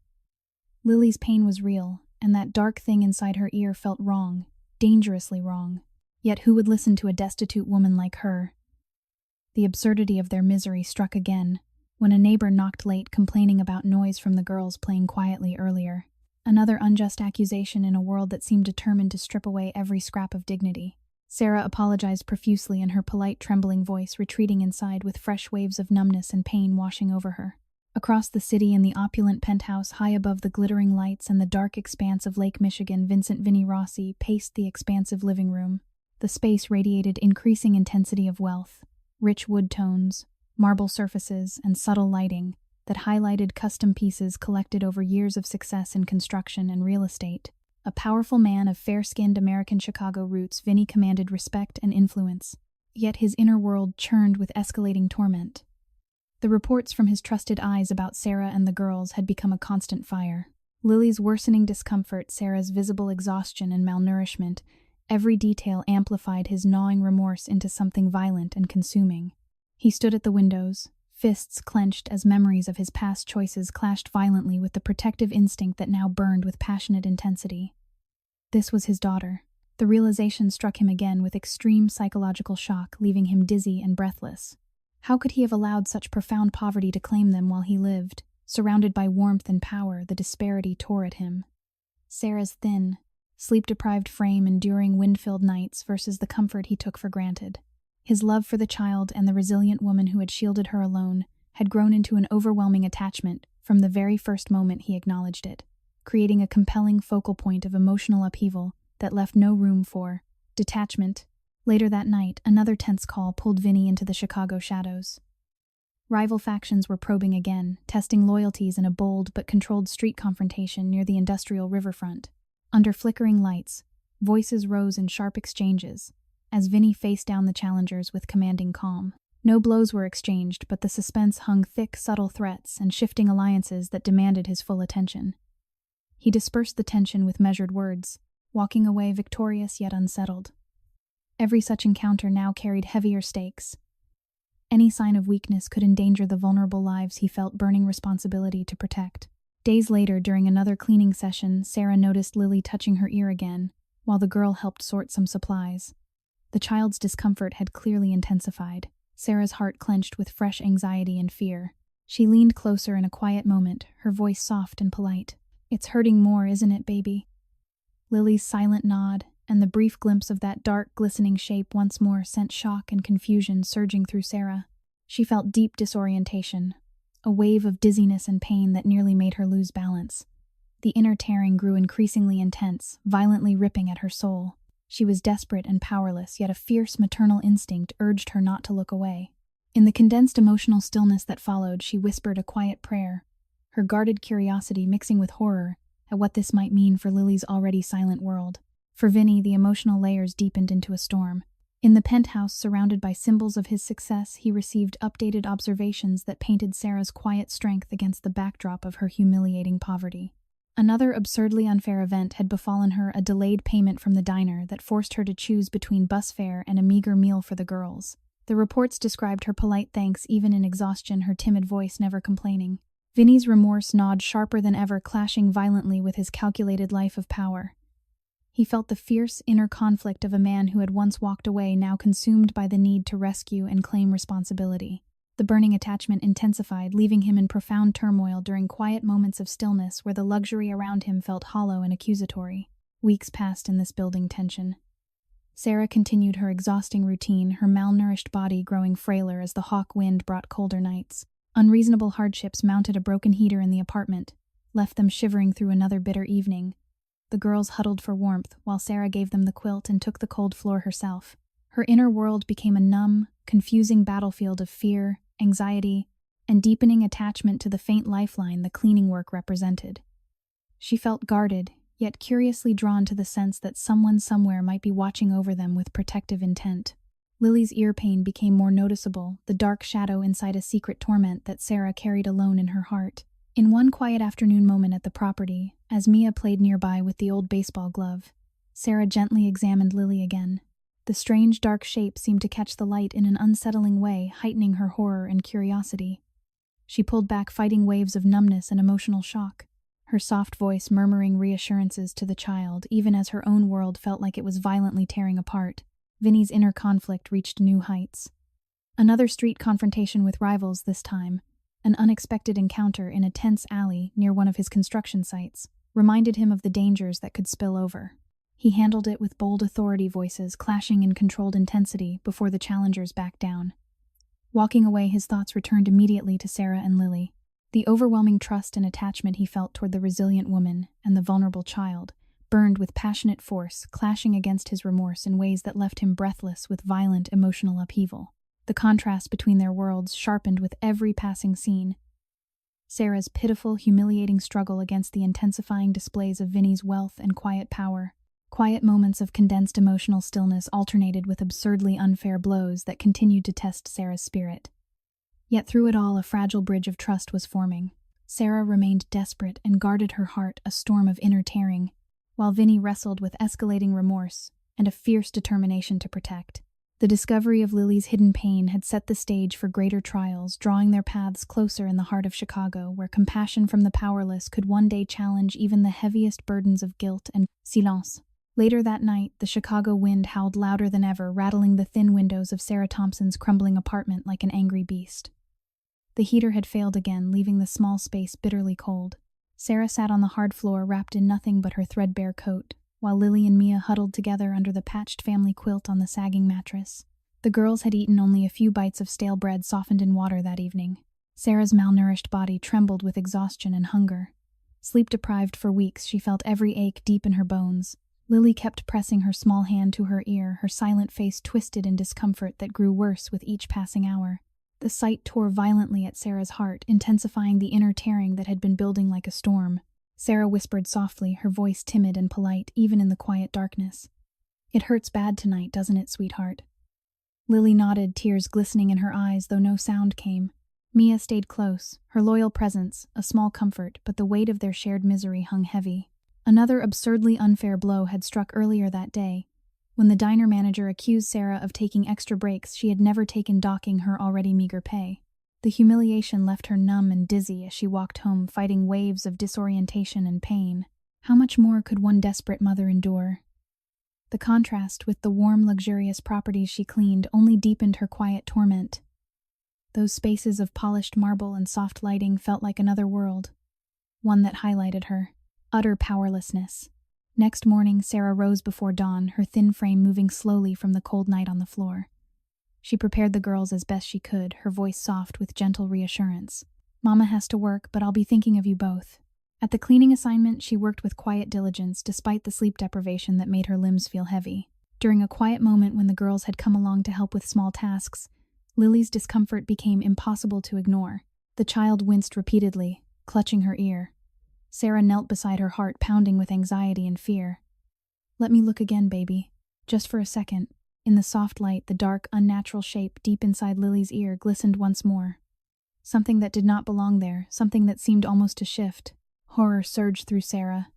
Lily's pain was real, and that dark thing inside her ear felt wrong, dangerously wrong. Yet who would listen to a destitute woman like her? The absurdity of their misery struck again, when a neighbor knocked late complaining about noise from the girls playing quietly earlier. Another unjust accusation in a world that seemed determined to strip away every scrap of dignity. Sarah apologized profusely in her polite, trembling voice, retreating inside with fresh waves of numbness and pain washing over her. Across the city, in the opulent penthouse high above the glittering lights and the dark expanse of Lake Michigan, Vincent Rossi paced the expansive living room. The space radiated increasing intensity of wealth, rich wood tones, marble surfaces, and subtle lighting that highlighted custom pieces collected over years of success in construction and real estate. A powerful man of fair-skinned American Chicago roots, Vinny commanded respect and influence, yet his inner world churned with escalating torment. The reports from his trusted eyes about Sarah and the girls had become a constant fire. Lily's worsening discomfort, Sarah's visible exhaustion and malnourishment, every detail amplified his gnawing remorse into something violent and consuming. He stood at the windows, fists clenched as memories of his past choices clashed violently with the protective instinct that now burned with passionate intensity. This was his daughter. The realization struck him again with extreme psychological shock, leaving him dizzy and breathless. How could he have allowed such profound poverty to claim them while he lived? Surrounded by warmth and power, the disparity tore at him. Sarah's thin, sleep-deprived frame enduring wind-filled nights versus the comfort he took for granted. His love for the child and the resilient woman who had shielded her alone had grown into an overwhelming attachment from the very first moment he acknowledged it, creating a compelling focal point of emotional upheaval that left no room for detachment. Later that night, another tense call pulled Vinny into the Chicago shadows. Rival factions were probing again, testing loyalties in a bold but controlled street confrontation near the industrial riverfront. Under flickering lights, voices rose in sharp exchanges, as Vinny faced down the challengers with commanding calm. No blows were exchanged, but the suspense hung thick, subtle threats and shifting alliances that demanded his full attention. He dispersed the tension with measured words, walking away victorious yet unsettled. Every such encounter now carried heavier stakes. Any sign of weakness could endanger the vulnerable lives he felt burning responsibility to protect. Days later, during another cleaning session, Sarah noticed Lily touching her ear again, while the girl helped sort some supplies. The child's discomfort had clearly intensified. Sarah's heart clenched with fresh anxiety and fear. She leaned closer in a quiet moment, her voice soft and polite. "It's hurting more, isn't it, baby?" Lily's silent nod, and the brief glimpse of that dark, glistening shape once more sent shock and confusion surging through Sarah. She felt deep disorientation, a wave of dizziness and pain that nearly made her lose balance. The inner tearing grew increasingly intense, violently ripping at her soul. She was desperate and powerless, yet a fierce maternal instinct urged her not to look away. In the condensed emotional stillness that followed, she whispered a quiet prayer, her guarded curiosity mixing with horror at what this might mean for Lily's already silent world. For Vinny, the emotional layers deepened into a storm. In the penthouse, surrounded by symbols of his success, he received updated observations that painted Sarah's quiet strength against the backdrop of her humiliating poverty. Another absurdly unfair event had befallen her, a delayed payment from the diner that forced her to choose between bus fare and a meager meal for the girls. The reports described her polite thanks even in exhaustion, her timid voice never complaining. Vinny's remorse gnawed sharper than ever, clashing violently with his calculated life of power. He felt the fierce inner conflict of a man who had once walked away, now consumed by the need to rescue and claim responsibility. The burning attachment intensified, leaving him in profound turmoil during quiet moments of stillness where the luxury around him felt hollow and accusatory. Weeks passed in this building tension. Sarah continued her exhausting routine, her malnourished body growing frailer as the hawk wind brought colder nights. Unreasonable hardships mounted a broken heater in the apartment, left them shivering through another bitter evening. The girls huddled for warmth, while Sarah gave them the quilt and took the cold floor herself. Her inner world became a numb, confusing battlefield of fear, anxiety, and deepening attachment to the faint lifeline the cleaning work represented. She felt guarded, yet curiously drawn to the sense that someone somewhere might be watching over them with protective intent. Lily's ear pain became more noticeable, the dark shadow inside a secret torment that Sarah carried alone in her heart. In one quiet afternoon moment at the property, as Mia played nearby with the old baseball glove, Sarah gently examined Lily again. The strange dark shape seemed to catch the light in an unsettling way, heightening her horror and curiosity. She pulled back, fighting waves of numbness and emotional shock, her soft voice murmuring reassurances to the child, even as her own world felt like it was violently tearing apart. Vinny's inner conflict reached new heights. Another street confrontation with rivals this time, an unexpected encounter in a tense alley near one of his construction sites, reminded him of the dangers that could spill over. He handled it with bold authority, voices clashing in controlled intensity before the challengers backed down. Walking away, his thoughts returned immediately to Sarah and Lily. The overwhelming trust and attachment he felt toward the resilient woman and the vulnerable child burned with passionate force, clashing against his remorse in ways that left him breathless with violent emotional upheaval. The contrast between their worlds sharpened with every passing scene. Sarah's pitiful, humiliating struggle against the intensifying displays of Vinny's wealth and quiet power. Quiet moments of condensed emotional stillness alternated with absurdly unfair blows that continued to test Sarah's spirit. Yet through it all, a fragile bridge of trust was forming. Sarah remained desperate and guarded her heart, a storm of inner tearing, while Vinny wrestled with escalating remorse and a fierce determination to protect. The discovery of Lily's hidden pain had set the stage for greater trials, drawing their paths closer in the heart of Chicago, where compassion from the powerless could one day challenge even the heaviest burdens of guilt and silence. Later that night, the Chicago wind howled louder than ever, rattling the thin windows of Sarah Thompson's crumbling apartment like an angry beast. The heater had failed again, leaving the small space bitterly cold. Sarah sat on the hard floor, wrapped in nothing but her threadbare coat, while Lily and Mia huddled together under the patched family quilt on the sagging mattress. The girls had eaten only a few bites of stale bread softened in water that evening. Sarah's malnourished body trembled with exhaustion and hunger. Sleep-deprived for weeks, she felt every ache deep in her bones. Lily kept pressing her small hand to her ear, her silent face twisted in discomfort that grew worse with each passing hour. The sight tore violently at Sarah's heart, intensifying the inner tearing that had been building like a storm. Sarah whispered softly, her voice timid and polite, even in the quiet darkness. "It hurts bad tonight, doesn't it, sweetheart?" Lily nodded, tears glistening in her eyes, though no sound came. Mia stayed close, her loyal presence, a small comfort, but the weight of their shared misery hung heavy. Another absurdly unfair blow had struck earlier that day, when the diner manager accused Sarah of taking extra breaks she had never taken, docking her already meager pay. The humiliation left her numb and dizzy as she walked home, fighting waves of disorientation and pain. How much more could one desperate mother endure? The contrast with the warm, luxurious properties she cleaned only deepened her quiet torment. Those spaces of polished marble and soft lighting felt like another world, one that highlighted her utter powerlessness. Next morning, Sarah rose before dawn, her thin frame moving slowly from the cold night on the floor. She prepared the girls as best she could, her voice soft with gentle reassurance. "Mama has to work, but I'll be thinking of you both." At the cleaning assignment, she worked with quiet diligence, despite the sleep deprivation that made her limbs feel heavy. During a quiet moment when the girls had come along to help with small tasks, Lily's discomfort became impossible to ignore. The child winced repeatedly, clutching her ear. Sarah knelt beside her, heart pounding with anxiety and fear. "Let me look again, baby. Just for a second." In the soft light, the dark, unnatural shape deep inside Lily's ear glistened once more. Something that did not belong there, something that seemed almost to shift. Horror surged through Sarah.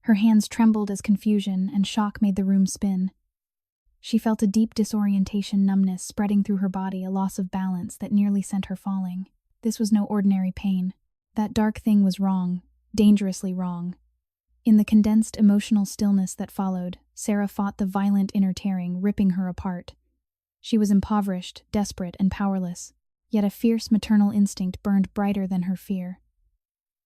Her hands trembled as confusion and shock made the room spin. She felt a deep disorientation numbness spreading through her body, a loss of balance that nearly sent her falling. This was no ordinary pain. That dark thing was wrong, dangerously wrong. In the condensed emotional stillness that followed, Sarah fought the violent inner tearing, ripping her apart. She was impoverished, desperate, and powerless, yet a fierce maternal instinct burned brighter than her fear.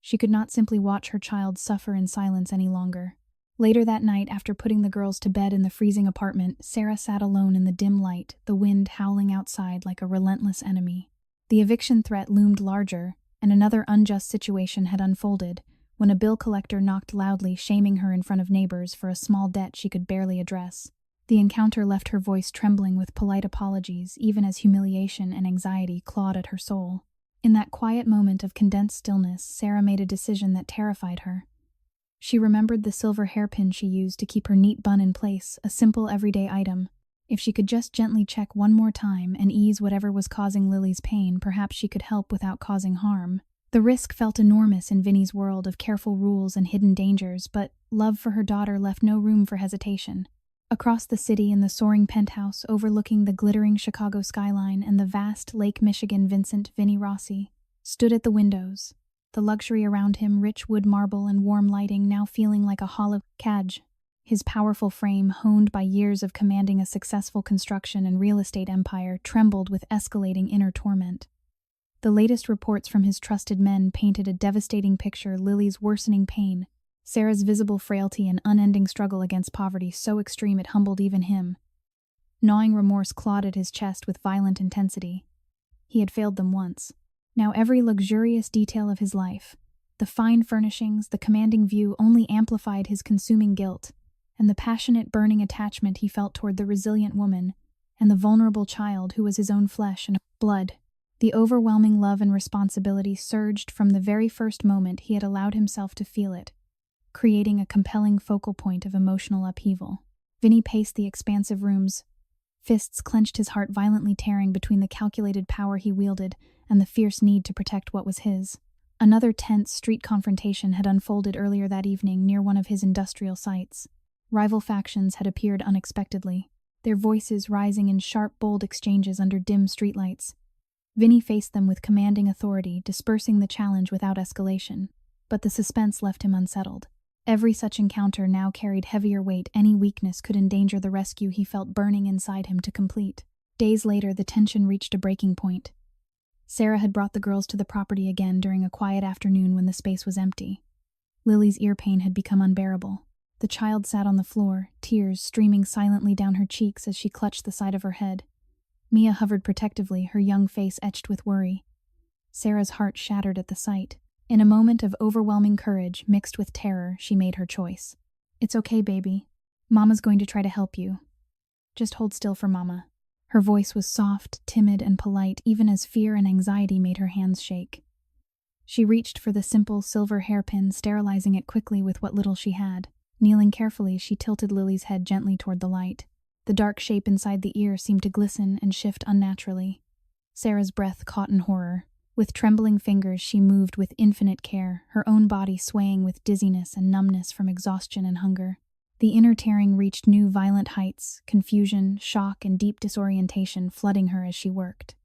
She could not simply watch her child suffer in silence any longer. Later that night, after putting the girls to bed in the freezing apartment, Sarah sat alone in the dim light, the wind howling outside like a relentless enemy. The eviction threat loomed larger, and another unjust situation had unfolded when a bill collector knocked loudly, shaming her in front of neighbors for a small debt she could barely address. The encounter left her voice trembling with polite apologies, even as humiliation and anxiety clawed at her soul. In that quiet moment of condensed stillness, Sarah made a decision that terrified her. She remembered the silver hairpin she used to keep her neat bun in place, a simple everyday item. If she could just gently check one more time and ease whatever was causing Lily's pain, perhaps she could help without causing harm. The risk felt enormous in Vinny's world of careful rules and hidden dangers, but love for her daughter left no room for hesitation. Across the city, in the soaring penthouse overlooking the glittering Chicago skyline and the vast Lake Michigan, Vincent Rossi stood at the windows. The luxury around him, rich wood marble and warm lighting, now feeling like a hollow cage. His powerful frame, honed by years of commanding a successful construction and real estate empire, trembled with escalating inner torment. The latest reports from his trusted men painted a devastating picture: Lily's worsening pain, Sarah's visible frailty, and unending struggle against poverty so extreme it humbled even him. Gnawing remorse clawed at his chest with violent intensity. He had failed them once. Now every luxurious detail of his life, the fine furnishings, the commanding view, only amplified his consuming guilt, and the passionate, burning attachment he felt toward the resilient woman and the vulnerable child who was his own flesh and blood. The overwhelming love and responsibility surged from the very first moment he had allowed himself to feel it, creating a compelling focal point of emotional upheaval. Vinny paced the expansive rooms, fists clenched, his heart violently tearing between the calculated power he wielded and the fierce need to protect what was his. Another tense street confrontation had unfolded earlier that evening near one of his industrial sites. Rival factions had appeared unexpectedly, their voices rising in sharp, bold exchanges under dim streetlights. Vinny faced them with commanding authority, dispersing the challenge without escalation, but the suspense left him unsettled. Every such encounter now carried heavier weight. Any weakness could endanger the rescue he felt burning inside him to complete. Days later, the tension reached a breaking point. Sarah had brought the girls to the property again during a quiet afternoon when the space was empty. Lily's ear pain had become unbearable. The child sat on the floor, tears streaming silently down her cheeks as she clutched the side of her head. Mia hovered protectively, her young face etched with worry. Sarah's heart shattered at the sight. In a moment of overwhelming courage mixed with terror, she made her choice. "It's okay, baby. Mama's going to try to help you. Just hold still for Mama." Her voice was soft, timid, and polite, even as fear and anxiety made her hands shake. She reached for the simple silver hairpin, sterilizing it quickly with what little she had. Kneeling carefully, she tilted Lily's head gently toward the light. The dark shape inside the ear seemed to glisten and shift unnaturally. Sarah's breath caught in horror. With trembling fingers, she moved with infinite care, her own body swaying with dizziness and numbness from exhaustion and hunger. The inner tearing reached new violent heights, confusion, shock, and deep disorientation flooding her as she worked.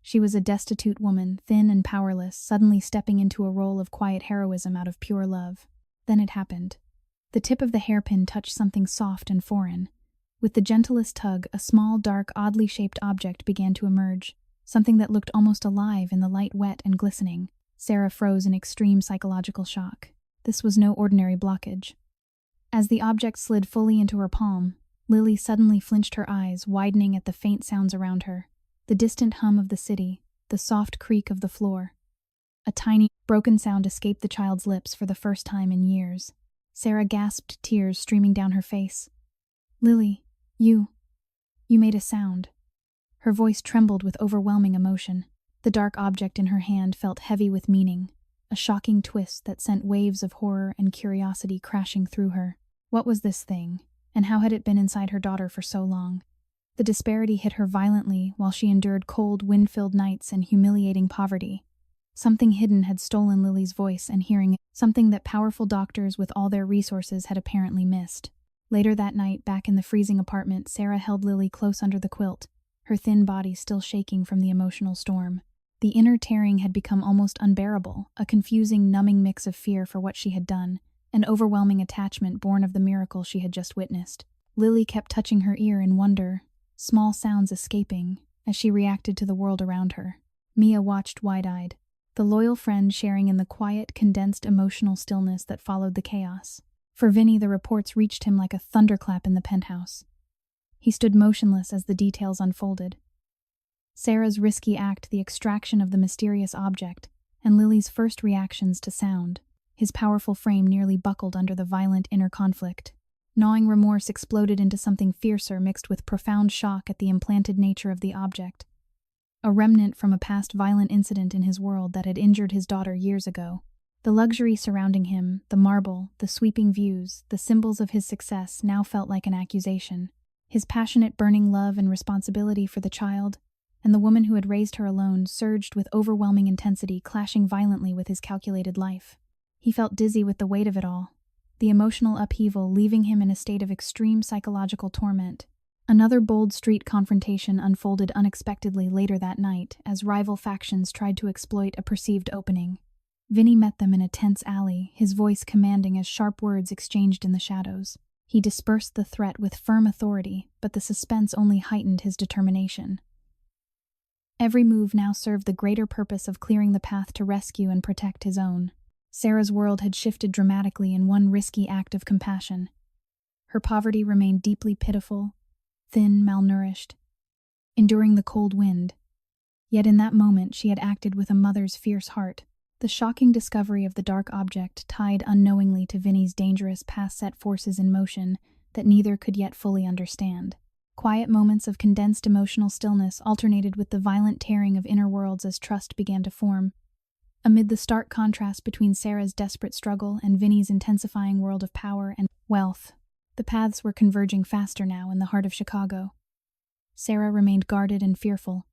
She was a destitute woman, thin and powerless, suddenly stepping into a role of quiet heroism out of pure love. Then it happened. The tip of the hairpin touched something soft and foreign. With the gentlest tug, a small, dark, oddly shaped object began to emerge, something that looked almost alive in the light, wet and glistening. Sarah froze in extreme psychological shock. This was no ordinary blockage. As the object slid fully into her palm, Lily suddenly flinched, her eyes widening at the faint sounds around her. The distant hum of the city, the soft creak of the floor. A tiny, broken sound escaped the child's lips for the first time in years. Sarah gasped, tears streaming down her face. "Lily, you made a sound." Her voice trembled with overwhelming emotion. The dark object in her hand felt heavy with meaning, a shocking twist that sent waves of horror and curiosity crashing through her. What was this thing, and how had it been inside her daughter for so long? The disparity hit her violently while she endured cold, wind-filled nights and humiliating poverty. Something hidden had stolen Lily's voice and hearing, something that powerful doctors with all their resources had apparently missed. Later that night, back in the freezing apartment, Sarah held Lily close under the quilt, her thin body still shaking from the emotional storm. The inner tearing had become almost unbearable, a confusing, numbing mix of fear for what she had done, an overwhelming attachment born of the miracle she had just witnessed. Lily kept touching her ear in wonder, small sounds escaping, as she reacted to the world around her. Mia watched wide-eyed, the loyal friend sharing in the quiet, condensed emotional stillness that followed the chaos. For Vinny, the reports reached him like a thunderclap in the penthouse. He stood motionless as the details unfolded. Sarah's risky act, the extraction of the mysterious object, and Lily's first reactions to sound. His powerful frame nearly buckled under the violent inner conflict. Gnawing remorse exploded into something fiercer, mixed with profound shock at the implanted nature of the object. A remnant from a past violent incident in his world that had injured his daughter years ago. The luxury surrounding him, the marble, the sweeping views, the symbols of his success now felt like an accusation. His passionate burning love and responsibility for the child, and the woman who had raised her alone, surged with overwhelming intensity, clashing violently with his calculated life. He felt dizzy with the weight of it all, the emotional upheaval leaving him in a state of extreme psychological torment. Another bold street confrontation unfolded unexpectedly later that night as rival factions tried to exploit a perceived opening. Vinny met them in a tense alley, his voice commanding as sharp words exchanged in the shadows. He dispersed the threat with firm authority, but the suspense only heightened his determination. Every move now served the greater purpose of clearing the path to rescue and protect his own. Sarah's world had shifted dramatically in one risky act of compassion. Her poverty remained deeply pitiful, thin, malnourished, enduring the cold wind. Yet in that moment she had acted with a mother's fierce heart. The shocking discovery of the dark object tied unknowingly to Vinny's dangerous past set forces in motion that neither could yet fully understand. Quiet moments of condensed emotional stillness alternated with the violent tearing of inner worlds as trust began to form. Amid the stark contrast between Sarah's desperate struggle and Vinny's intensifying world of power and wealth, the paths were converging faster now in the heart of Chicago. Sarah remained guarded and fearful,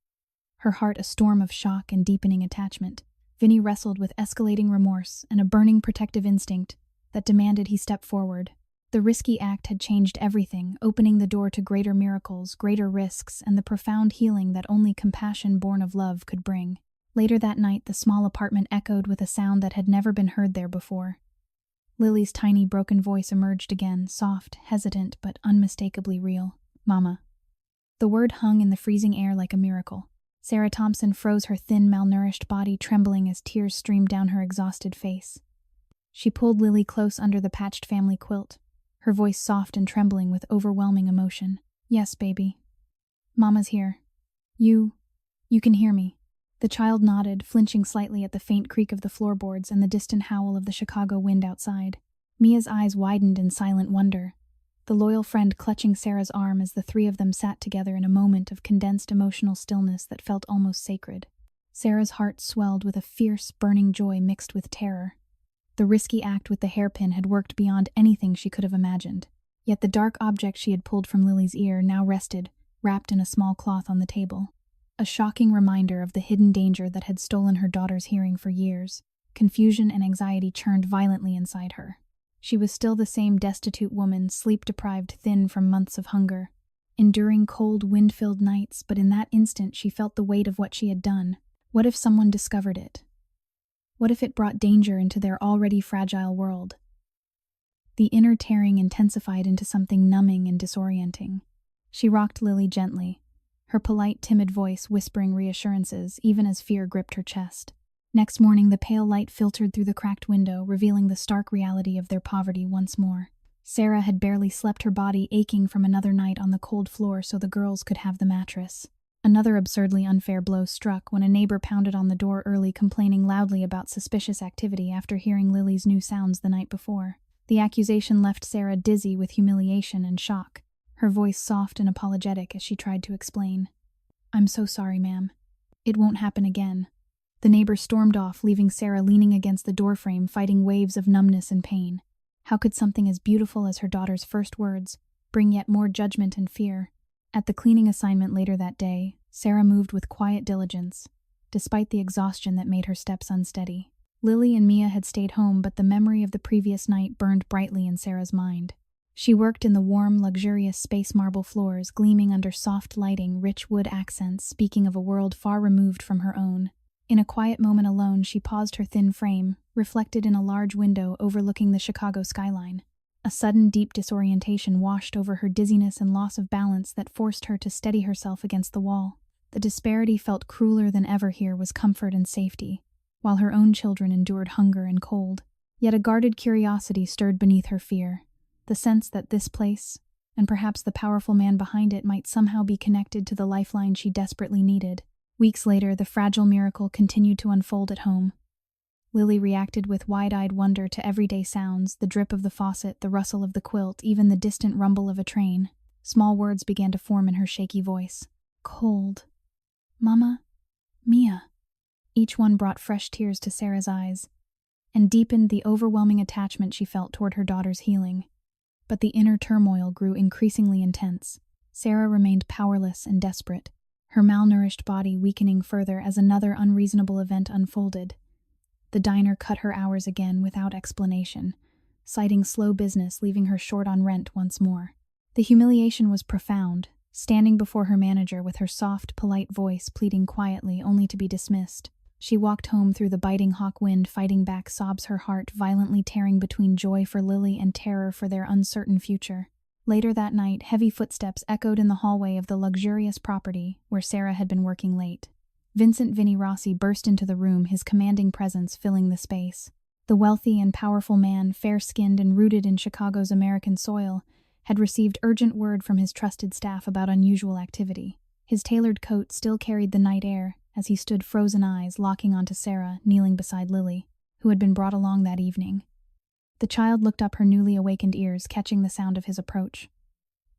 her heart a storm of shock and deepening attachment. Vinny wrestled with escalating remorse and a burning protective instinct that demanded he step forward. The risky act had changed everything, opening the door to greater miracles, greater risks, and the profound healing that only compassion born of love could bring. Later that night, the small apartment echoed with a sound that had never been heard there before. Lily's tiny, broken voice emerged again, soft, hesitant, but unmistakably real. "Mama." The word hung in the freezing air like a miracle. Sarah Thompson froze, her thin, malnourished body trembling as tears streamed down her exhausted face. She pulled Lily close under the patched family quilt, her voice soft and trembling with overwhelming emotion. "Yes, baby. Mama's here. You can hear me." The child nodded, flinching slightly at the faint creak of the floorboards and the distant howl of the Chicago wind outside. Mia's eyes widened in silent wonder, the loyal friend clutching Sarah's arm as the three of them sat together in a moment of condensed emotional stillness that felt almost sacred. Sarah's heart swelled with a fierce, burning joy mixed with terror. The risky act with the hairpin had worked beyond anything she could have imagined. Yet the dark object she had pulled from Lily's ear now rested, wrapped in a small cloth on the table. A shocking reminder of the hidden danger that had stolen her daughter's hearing for years. Confusion and anxiety churned violently inside her. She was still the same destitute woman, sleep-deprived, thin from months of hunger, enduring cold, wind-filled nights, but in that instant she felt the weight of what she had done. What if someone discovered it? What if it brought danger into their already fragile world? The inner tearing intensified into something numbing and disorienting. She rocked Lily gently, her polite, timid voice whispering reassurances even as fear gripped her chest. Next morning, the pale light filtered through the cracked window, revealing the stark reality of their poverty once more. Sarah had barely slept, her body aching from another night on the cold floor so the girls could have the mattress. Another absurdly unfair blow struck when a neighbor pounded on the door early, complaining loudly about suspicious activity after hearing Lily's new sounds the night before. The accusation left Sarah dizzy with humiliation and shock, her voice soft and apologetic as she tried to explain. "I'm so sorry, ma'am. It won't happen again." The neighbor stormed off, leaving Sarah leaning against the doorframe, fighting waves of numbness and pain. How could something as beautiful as her daughter's first words bring yet more judgment and fear? At the cleaning assignment later that day, Sarah moved with quiet diligence, despite the exhaustion that made her steps unsteady. Lily and Mia had stayed home, but the memory of the previous night burned brightly in Sarah's mind. She worked in the warm, luxurious space marble floors, gleaming under soft lighting, rich wood accents, speaking of a world far removed from her own. In a quiet moment alone, she paused her thin frame, reflected in a large window overlooking the Chicago skyline. A sudden deep disorientation washed over her, dizziness and loss of balance that forced her to steady herself against the wall. The disparity felt crueler than ever. Here was comfort and safety, while her own children endured hunger and cold. Yet a guarded curiosity stirred beneath her fear. The sense that this place, and perhaps the powerful man behind it, might somehow be connected to the lifeline she desperately needed. Weeks later, the fragile miracle continued to unfold at home. Lily reacted with wide-eyed wonder to everyday sounds, the drip of the faucet, the rustle of the quilt, even the distant rumble of a train. Small words began to form in her shaky voice. Cold. Mama. Mia. Each one brought fresh tears to Sarah's eyes, and deepened the overwhelming attachment she felt toward her daughter's healing. But the inner turmoil grew increasingly intense. Sarah remained powerless and desperate, her malnourished body weakening further as another unreasonable event unfolded. The diner cut her hours again without explanation, citing slow business, leaving her short on rent once more. The humiliation was profound, standing before her manager with her soft, polite voice pleading quietly, only to be dismissed. She walked home through the biting hawk wind, fighting back sobs, her heart violently tearing between joy for Lily and terror for their uncertain future. Later that night, heavy footsteps echoed in the hallway of the luxurious property where Sarah had been working late. Vincent Rossi burst into the room, his commanding presence filling the space. The wealthy and powerful man, fair-skinned and rooted in Chicago's American soil, had received urgent word from his trusted staff about unusual activity. His tailored coat still carried the night air, as he stood frozen eyes locking onto Sarah, kneeling beside Lily, who had been brought along that evening. The child looked up, her newly awakened ears catching the sound of his approach.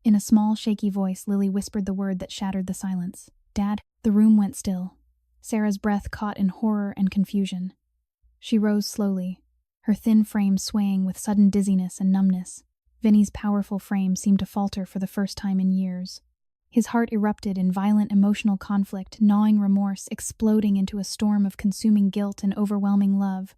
In a small, shaky voice, Lily whispered the word that shattered the silence. Dad. The room went still. Sarah's breath caught in horror and confusion. She rose slowly, her thin frame swaying with sudden dizziness and numbness. Vinny's powerful frame seemed to falter for the first time in years. His heart erupted in violent emotional conflict, gnawing remorse, exploding into a storm of consuming guilt and overwhelming love.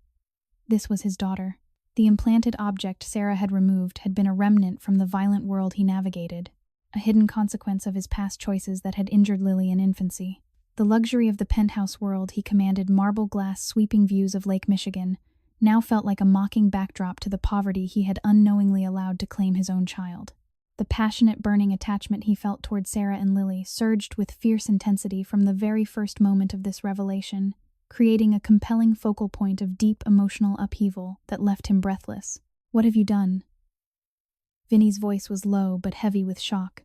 This was his daughter. The implanted object Sarah had removed had been a remnant from the violent world he navigated, a hidden consequence of his past choices that had injured Lily in infancy. The luxury of the penthouse world he commanded, marble glass sweeping views of Lake Michigan, now felt like a mocking backdrop to the poverty he had unknowingly allowed to claim his own child. The passionate, burning attachment he felt toward Sarah and Lily surged with fierce intensity from the very first moment of this revelation, creating a compelling focal point of deep emotional upheaval that left him breathless. What have you done? Vinny's voice was low but heavy with shock,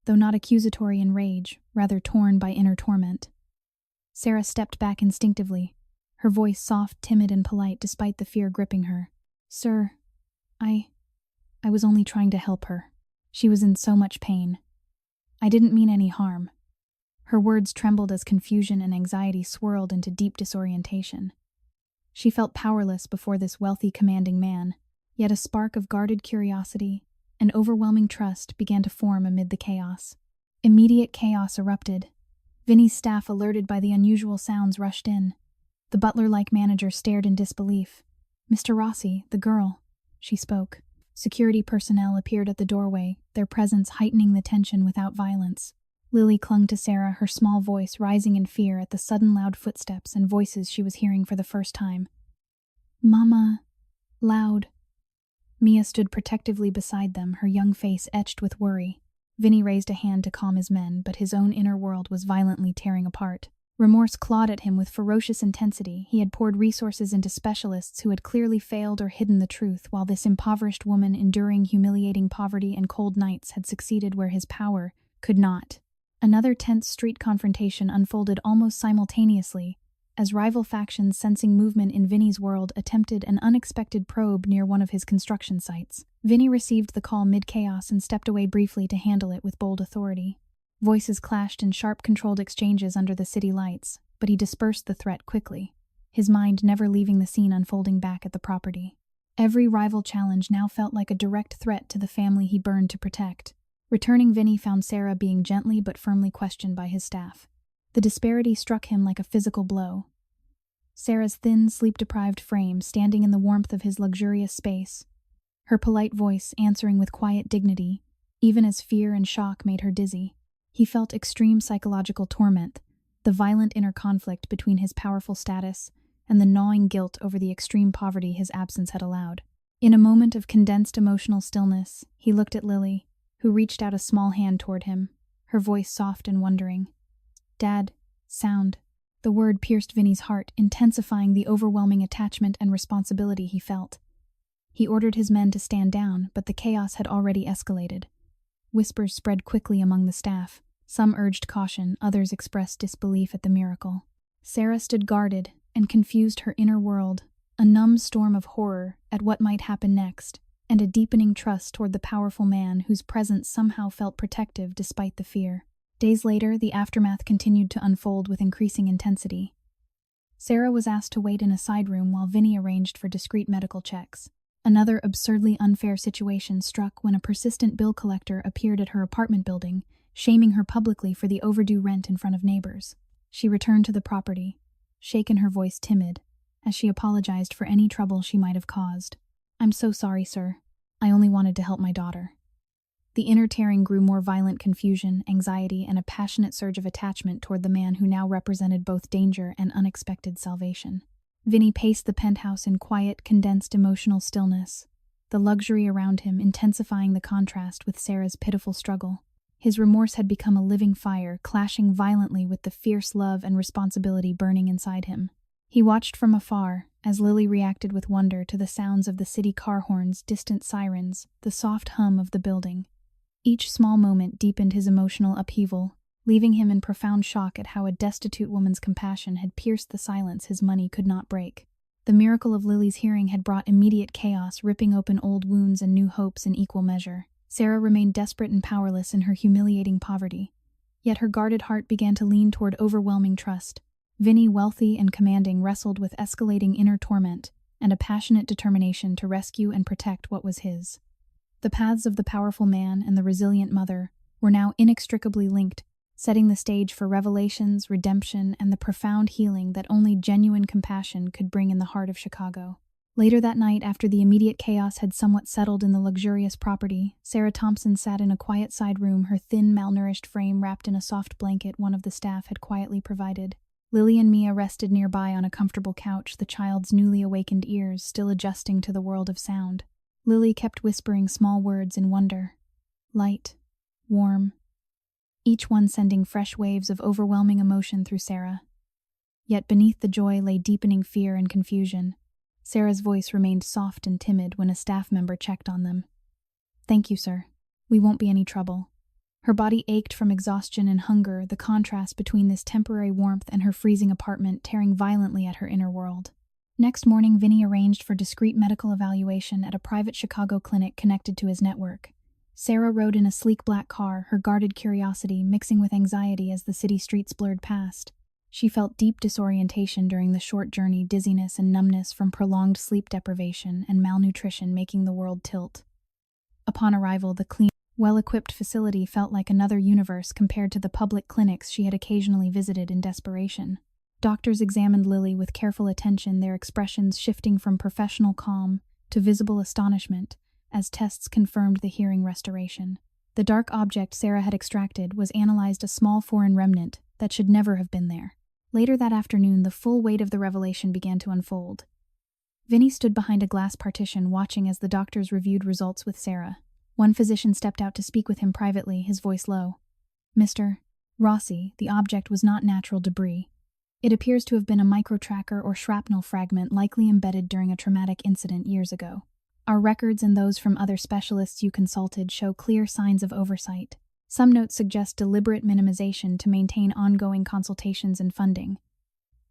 though not accusatory in rage, rather torn by inner torment. Sarah stepped back instinctively, her voice soft, timid, and polite despite the fear gripping her. Sir, I was only trying to help her. She was in so much pain. I didn't mean any harm. Her words trembled as confusion and anxiety swirled into deep disorientation. She felt powerless before this wealthy, commanding man, yet a spark of guarded curiosity and overwhelming trust began to form amid the chaos. Immediate chaos erupted. Vinny's staff, alerted by the unusual sounds, rushed in. The butler-like manager stared in disbelief. Mr. Rossi, the girl, she spoke. Security personnel appeared at the doorway, their presence heightening the tension without violence. Lily clung to Sarah, her small voice rising in fear at the sudden loud footsteps and voices she was hearing for the first time. Mama. Loud. Mia stood protectively beside them, her young face etched with worry. Vinny raised a hand to calm his men, but his own inner world was violently tearing apart. Remorse clawed at him with ferocious intensity. He had poured resources into specialists who had clearly failed or hidden the truth, while this impoverished woman, enduring humiliating poverty and cold nights, had succeeded where his power could not. Another tense street confrontation unfolded almost simultaneously, as rival factions, sensing movement in Vinny's world, attempted an unexpected probe near one of his construction sites. Vinny received the call mid-chaos and stepped away briefly to handle it with bold authority. Voices clashed in sharp, controlled exchanges under the city lights, but he dispersed the threat quickly, his mind never leaving the scene unfolding back at the property. Every rival challenge now felt like a direct threat to the family he burned to protect. Returning, Vinny found Sarah being gently but firmly questioned by his staff. The disparity struck him like a physical blow. Sarah's thin, sleep-deprived frame standing in the warmth of his luxurious space, her polite voice answering with quiet dignity, even as fear and shock made her dizzy. He felt extreme psychological torment, the violent inner conflict between his powerful status and the gnawing guilt over the extreme poverty his absence had allowed. In a moment of condensed emotional stillness, he looked at Lily, who reached out a small hand toward him, her voice soft and wondering. "Dad, sound." The word pierced Vinny's heart, intensifying the overwhelming attachment and responsibility he felt. He ordered his men to stand down, but the chaos had already escalated. Whispers spread quickly among the staff. Some urged caution, others expressed disbelief at the miracle. Sarah stood guarded and confused, her inner world, a numb storm of horror at what might happen next, and a deepening trust toward the powerful man whose presence somehow felt protective despite the fear. Days later, the aftermath continued to unfold with increasing intensity. Sarah was asked to wait in a side room while Vinny arranged for discreet medical checks. Another absurdly unfair situation struck when a persistent bill collector appeared at her apartment building, shaming her publicly for the overdue rent in front of neighbors. She returned to the property, shaken, her voice timid, as she apologized for any trouble she might have caused. "I'm so sorry, sir. I only wanted to help my daughter." The inner tearing grew more violent, confusion, anxiety, and a passionate surge of attachment toward the man who now represented both danger and unexpected salvation. Vinny paced the penthouse in quiet, condensed emotional stillness, the luxury around him intensifying the contrast with Sarah's pitiful struggle. His remorse had become a living fire, clashing violently with the fierce love and responsibility burning inside him. He watched from afar as Lily reacted with wonder to the sounds of the city car horns, distant sirens, the soft hum of the building. Each small moment deepened his emotional upheaval, leaving him in profound shock at how a destitute woman's compassion had pierced the silence his money could not break. The miracle of Lily's hearing had brought immediate chaos, ripping open old wounds and new hopes in equal measure. Sarah remained desperate and powerless in her humiliating poverty, yet her guarded heart began to lean toward overwhelming trust. Vinny, wealthy and commanding, wrestled with escalating inner torment and a passionate determination to rescue and protect what was his. The paths of the powerful man and the resilient mother were now inextricably linked, setting the stage for revelations, redemption, and the profound healing that only genuine compassion could bring in the heart of Chicago. Later that night, after the immediate chaos had somewhat settled in the luxurious property, Sarah Thompson sat in a quiet side room, her thin, malnourished frame wrapped in a soft blanket one of the staff had quietly provided. Lily and Mia rested nearby on a comfortable couch, the child's newly awakened ears still adjusting to the world of sound. Lily kept whispering small words in wonder. Light, warm, each one sending fresh waves of overwhelming emotion through Sarah. Yet beneath the joy lay deepening fear and confusion. Sarah's voice remained soft and timid when a staff member checked on them. "Thank you, sir. We won't be any trouble." Her body ached from exhaustion and hunger, the contrast between this temporary warmth and her freezing apartment tearing violently at her inner world. Next morning, Vinny arranged for discreet medical evaluation at a private Chicago clinic connected to his network. Sarah rode in a sleek black car, her guarded curiosity mixing with anxiety as the city streets blurred past. She felt deep disorientation during the short journey, dizziness and numbness from prolonged sleep deprivation and malnutrition making the world tilt. Upon arrival, the clean, well-equipped facility felt like another universe compared to the public clinics she had occasionally visited in desperation. Doctors examined Lily with careful attention, their expressions shifting from professional calm to visible astonishment as tests confirmed the hearing restoration. The dark object Sarah had extracted was analyzed, a small foreign remnant that should never have been there. Later that afternoon, the full weight of the revelation began to unfold. Vinny stood behind a glass partition, watching as the doctors reviewed results with Sarah. One physician stepped out to speak with him privately, his voice low. "Mr. Rossi, the object was not natural debris. It appears to have been a microtracker or shrapnel fragment likely embedded during a traumatic incident years ago. Our records and those from other specialists you consulted show clear signs of oversight. Some notes suggest deliberate minimization to maintain ongoing consultations and funding."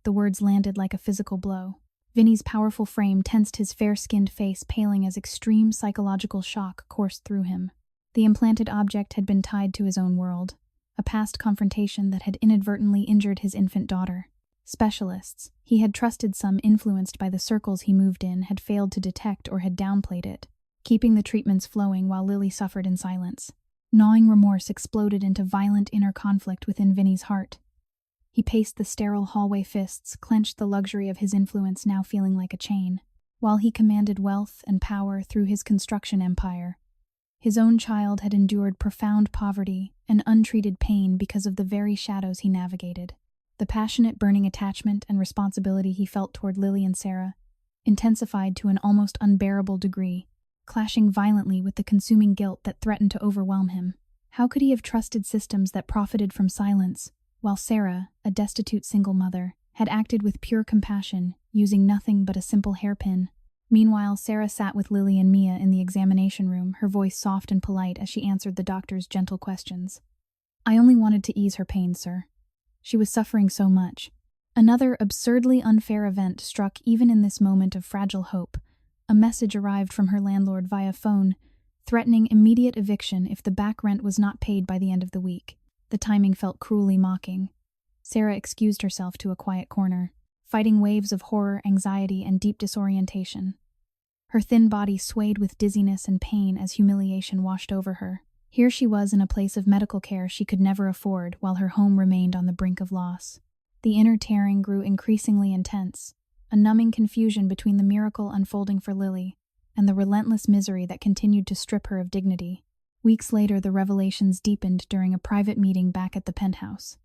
The words landed like a physical blow. Vinny's powerful frame tensed, his fair-skinned face paling as extreme psychological shock coursed through him. The implanted object had been tied to his own world, a past confrontation that had inadvertently injured his infant daughter. Specialists he had trusted, some influenced by the circles he moved in, had failed to detect or had downplayed it, keeping the treatments flowing while Lily suffered in silence. Gnawing remorse exploded into violent inner conflict within Vinny's heart. He paced the sterile hallway, fists clenched, the luxury of his influence now feeling like a chain. While he commanded wealth and power through his construction empire, his own child had endured profound poverty and untreated pain because of the very shadows he navigated. The passionate, burning attachment and responsibility he felt toward Lily and Sarah intensified to an almost unbearable degree, clashing violently with the consuming guilt that threatened to overwhelm him. How could he have trusted systems that profited from silence, while Sarah, a destitute single mother, had acted with pure compassion, using nothing but a simple hairpin? Meanwhile, Sarah sat with Lily and Mia in the examination room, her voice soft and polite as she answered the doctor's gentle questions. "I only wanted to ease her pain, sir. She was suffering so much." Another absurdly unfair event struck even in this moment of fragile hope. A message arrived from her landlord via phone, threatening immediate eviction if the back rent was not paid by the end of the week. The timing felt cruelly mocking. Sarah excused herself to a quiet corner, fighting waves of horror, anxiety, and deep disorientation. Her thin body swayed with dizziness and pain as humiliation washed over her. Here she was in a place of medical care she could never afford, while her home remained on the brink of loss. The inner tearing grew increasingly intense, a numbing confusion between the miracle unfolding for Lily and the relentless misery that continued to strip her of dignity. Weeks later, the revelations deepened during a private meeting back at the penthouse.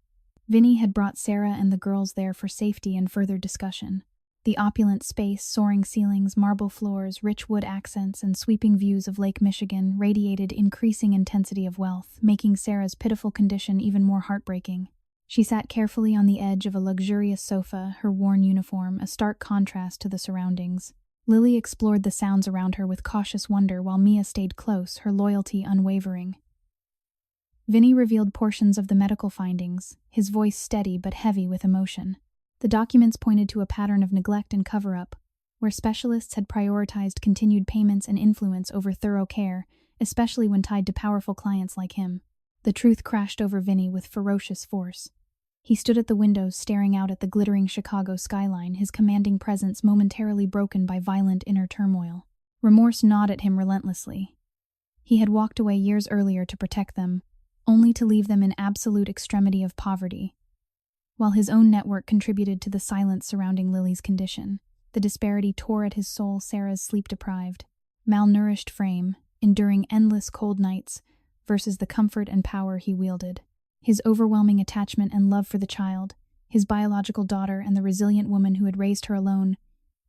Vinny had brought Sarah and the girls there for safety and further discussion. The opulent space, soaring ceilings, marble floors, rich wood accents, and sweeping views of Lake Michigan radiated increasing intensity of wealth, making Sarah's pitiful condition even more heartbreaking. She sat carefully on the edge of a luxurious sofa, her worn uniform a stark contrast to the surroundings. Lily explored the sounds around her with cautious wonder, while Mia stayed close, her loyalty unwavering. Vinny revealed portions of the medical findings, his voice steady but heavy with emotion. The documents pointed to a pattern of neglect and cover-up, where specialists had prioritized continued payments and influence over thorough care, especially when tied to powerful clients like him. The truth crashed over Vinny with ferocious force. He stood at the windows staring out at the glittering Chicago skyline, his commanding presence momentarily broken by violent inner turmoil. Remorse gnawed at him relentlessly. He had walked away years earlier to protect them, only to leave them in absolute extremity of poverty. While his own network contributed to the silence surrounding Lily's condition, the disparity tore at his soul. Sarah's sleep-deprived, malnourished frame, enduring endless cold nights, versus the comfort and power he wielded. His overwhelming attachment and love for the child, his biological daughter and the resilient woman who had raised her alone,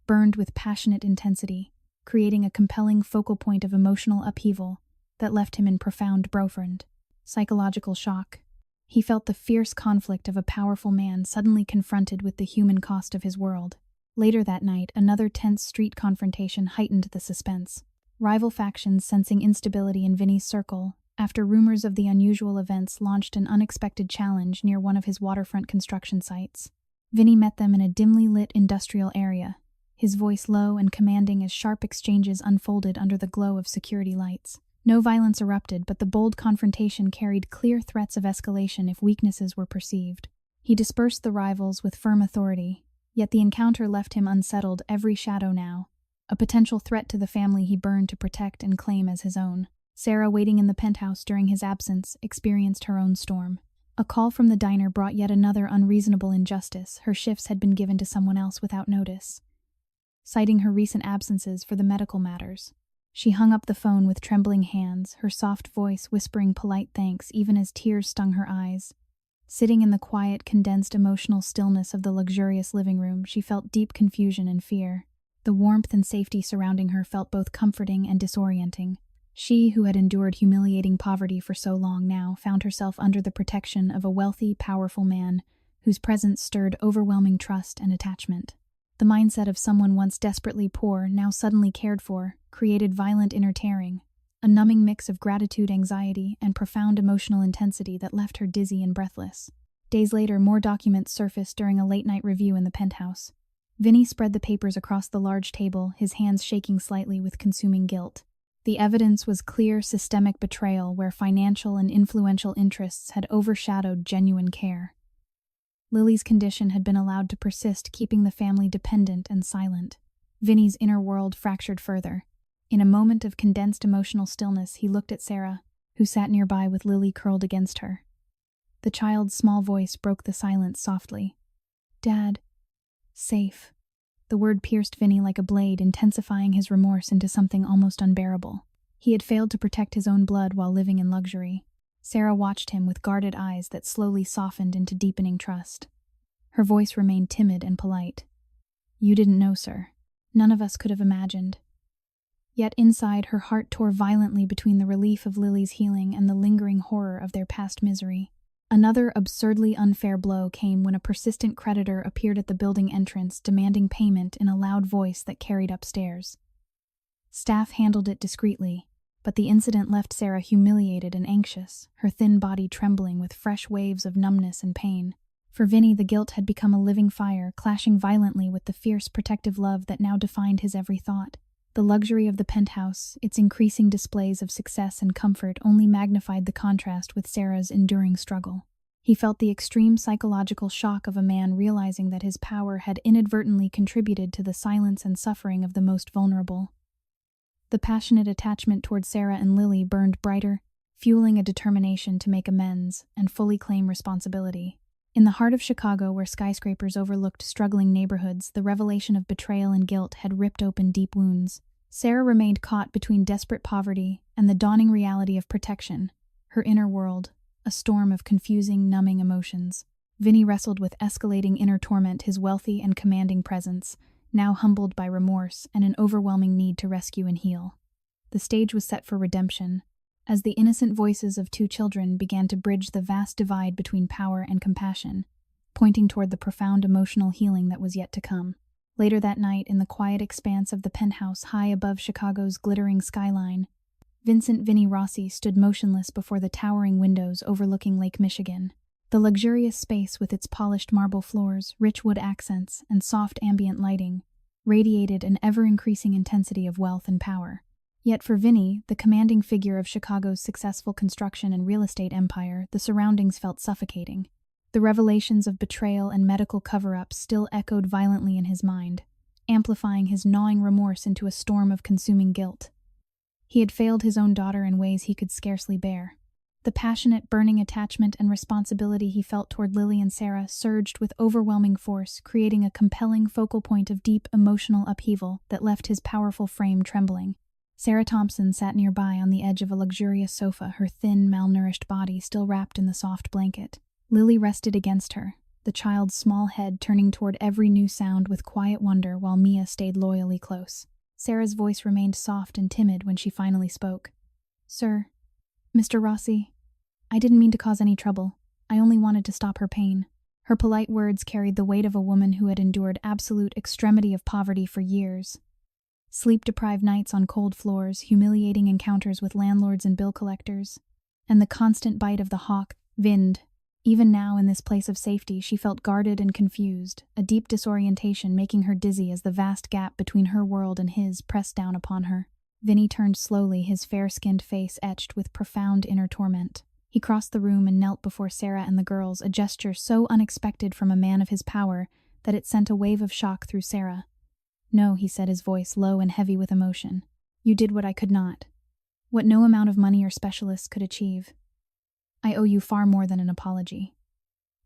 burned with passionate intensity, creating a compelling focal point of emotional upheaval that left him in profound psychological shock. He felt the fierce conflict of a powerful man suddenly confronted with the human cost of his world. Later that night, another tense street confrontation heightened the suspense. Rival factions, sensing instability in Vinny's circle, after rumors of the unusual events, launched an unexpected challenge near one of his waterfront construction sites. Vinny met them in a dimly lit industrial area, his voice low and commanding as sharp exchanges unfolded under the glow of security lights. No violence erupted, but the bold confrontation carried clear threats of escalation if weaknesses were perceived. He dispersed the rivals with firm authority, yet the encounter left him unsettled, every shadow now a potential threat to the family he burned to protect and claim as his own. Sarah, waiting in the penthouse during his absence, experienced her own storm. A call from the diner brought yet another unreasonable injustice. Her shifts had been given to someone else without notice, citing her recent absences for the medical matters. She hung up the phone with trembling hands, her soft voice whispering polite thanks even as tears stung her eyes. Sitting in the quiet, condensed emotional stillness of the luxurious living room, she felt deep confusion and fear. The warmth and safety surrounding her felt both comforting and disorienting. She, who had endured humiliating poverty for so long now, found herself under the protection of a wealthy, powerful man whose presence stirred overwhelming trust and attachment. The mindset of someone once desperately poor, now suddenly cared for, created violent inner tearing, a numbing mix of gratitude, anxiety, and profound emotional intensity that left her dizzy and breathless. Days later, more documents surfaced during a late-night review in the penthouse. Vinny spread the papers across the large table, his hands shaking slightly with consuming guilt. The evidence was clear systemic betrayal where financial and influential interests had overshadowed genuine care. Lily's condition had been allowed to persist, keeping the family dependent and silent. Vinny's inner world fractured further. In a moment of condensed emotional stillness, he looked at Sarah, who sat nearby with Lily curled against her. The child's small voice broke the silence softly. "Dad, safe." The word pierced Vinny like a blade, intensifying his remorse into something almost unbearable. He had failed to protect his own blood while living in luxury. Sarah watched him with guarded eyes that slowly softened into deepening trust. Her voice remained timid and polite. "You didn't know, sir. None of us could have imagined." Yet inside, her heart tore violently between the relief of Lily's healing and the lingering horror of their past misery. Another absurdly unfair blow came when a persistent creditor appeared at the building entrance, demanding payment in a loud voice that carried upstairs. Staff handled it discreetly, but the incident left Sarah humiliated and anxious, her thin body trembling with fresh waves of numbness and pain. For Vinny, the guilt had become a living fire, clashing violently with the fierce protective love that now defined his every thought. The luxury of the penthouse, its increasing displays of success and comfort, only magnified the contrast with Sarah's enduring struggle. He felt the extreme psychological shock of a man realizing that his power had inadvertently contributed to the silence and suffering of the most vulnerable. The passionate attachment toward Sarah and Lily burned brighter, fueling a determination to make amends and fully claim responsibility. In the heart of Chicago, where skyscrapers overlooked struggling neighborhoods, the revelation of betrayal and guilt had ripped open deep wounds. Sarah remained caught between desperate poverty and the dawning reality of protection, her inner world, a storm of confusing, numbing emotions. Vinny wrestled with escalating inner torment, his wealthy and commanding presence, now humbled by remorse and an overwhelming need to rescue and heal. The stage was set for redemption, as the innocent voices of two children began to bridge the vast divide between power and compassion, pointing toward the profound emotional healing that was yet to come. Later that night, in the quiet expanse of the penthouse high above Chicago's glittering skyline, Vincent Rossi stood motionless before the towering windows overlooking Lake Michigan. The luxurious space, with its polished marble floors, rich wood accents, and soft ambient lighting, radiated an ever-increasing intensity of wealth and power. Yet for Vinny, the commanding figure of Chicago's successful construction and real estate empire, the surroundings felt suffocating. The revelations of betrayal and medical cover-ups still echoed violently in his mind, amplifying his gnawing remorse into a storm of consuming guilt. He had failed his own daughter in ways he could scarcely bear. The passionate, burning attachment and responsibility he felt toward Lily and Sarah surged with overwhelming force, creating a compelling focal point of deep emotional upheaval that left his powerful frame trembling. Sarah Thompson sat nearby on the edge of a luxurious sofa, her thin, malnourished body still wrapped in the soft blanket. Lily rested against her, the child's small head turning toward every new sound with quiet wonder, while Mia stayed loyally close. Sarah's voice remained soft and timid when she finally spoke. "Sir, Mr. Rossi, I didn't mean to cause any trouble. I only wanted to stop her pain." Her polite words carried the weight of a woman who had endured absolute extremity of poverty for years. Sleep-deprived nights on cold floors, humiliating encounters with landlords and bill collectors, and the constant bite of the hawk, Vind. Even now, in this place of safety, she felt guarded and confused, a deep disorientation making her dizzy as the vast gap between her world and his pressed down upon her. Vinny turned slowly, his fair-skinned face etched with profound inner torment. He crossed the room and knelt before Sarah and the girls, a gesture so unexpected from a man of his power that it sent a wave of shock through Sarah. "No," he said, his voice low and heavy with emotion. "You did what I could not. What no amount of money or specialists could achieve. I owe you far more than an apology."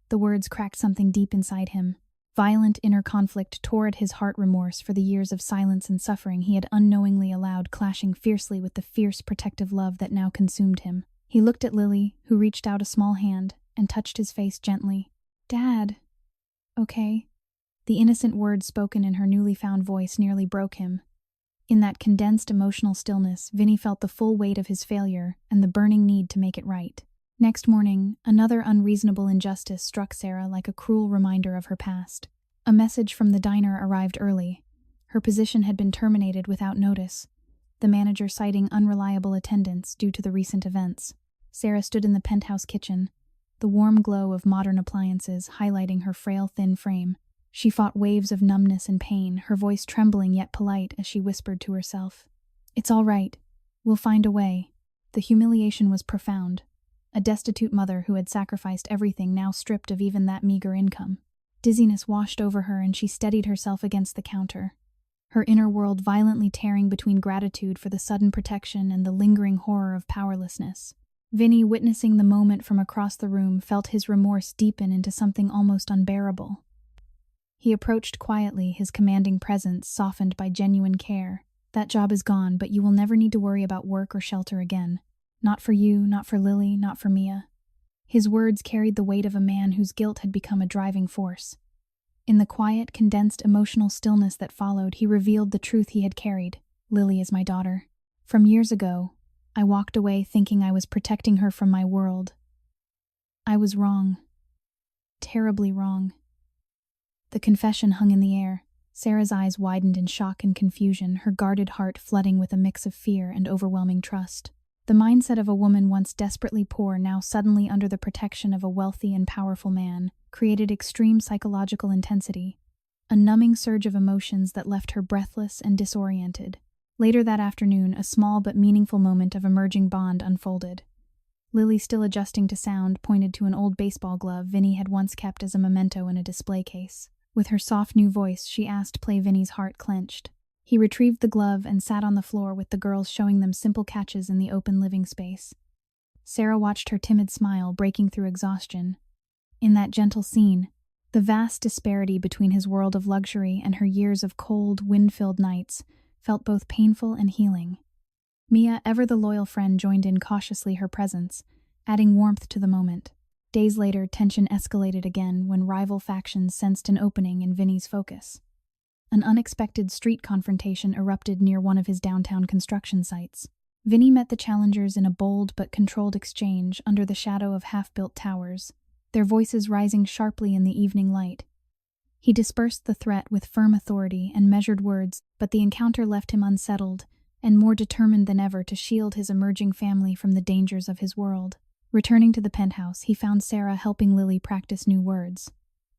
The words cracked something deep inside him. Violent inner conflict tore at his heart, remorse for the years of silence and suffering he had unknowingly allowed, clashing fiercely with the fierce protective love that now consumed him. He looked at Lily, who reached out a small hand and touched his face gently. "Dad. Okay." The innocent words spoken in her newly found voice nearly broke him. In that condensed emotional stillness, Vinny felt the full weight of his failure and the burning need to make it right. Next morning, another unreasonable injustice struck Sarah like a cruel reminder of her past. A message from the diner arrived early. Her position had been terminated without notice, the manager citing unreliable attendance due to the recent events. Sarah stood in the penthouse kitchen, the warm glow of modern appliances highlighting her frail, thin frame. She fought waves of numbness and pain, her voice trembling yet polite as she whispered to herself, "It's all right. We'll find a way." The humiliation was profound. A destitute mother who had sacrificed everything, now stripped of even that meager income. Dizziness washed over her and she steadied herself against the counter, her inner world violently tearing between gratitude for the sudden protection and the lingering horror of powerlessness. Vinny, witnessing the moment from across the room, felt his remorse deepen into something almost unbearable. He approached quietly, his commanding presence softened by genuine care. That job is gone, but you will never need to worry about work or shelter again. Not for you, not for Lily, not for Mia. His words carried the weight of a man whose guilt had become a driving force. In the quiet, condensed emotional stillness that followed, he revealed the truth he had carried. Lily is my daughter. From years ago, I walked away thinking I was protecting her from my world. I was wrong. Terribly wrong. The confession hung in the air. Sarah's eyes widened in shock and confusion, her guarded heart flooding with a mix of fear and overwhelming trust. The mindset of a woman once desperately poor, now suddenly under the protection of a wealthy and powerful man, created extreme psychological intensity, a numbing surge of emotions that left her breathless and disoriented. Later that afternoon, a small but meaningful moment of emerging bond unfolded. Lily, still adjusting to sound, pointed to an old baseball glove Vinny had once kept as a memento in a display case. With her soft new voice, she asked, play Vinny's heart clenched. He retrieved the glove and sat on the floor with the girls showing them simple catches in the open living space. Sarah watched her timid smile breaking through exhaustion. In that gentle scene, the vast disparity between his world of luxury and her years of cold, wind-filled nights felt both painful and healing. Mia, ever the loyal friend, joined in cautiously, her presence adding warmth to the moment. Days later, tension escalated again when rival factions sensed an opening in Vinny's focus. An unexpected street confrontation erupted near one of his downtown construction sites. Vinny met the challengers in a bold but controlled exchange under the shadow of half-built towers, their voices rising sharply in the evening light. He dispersed the threat with firm authority and measured words, but the encounter left him unsettled and more determined than ever to shield his emerging family from the dangers of his world. Returning to the penthouse, he found Sarah helping Lily practice new words.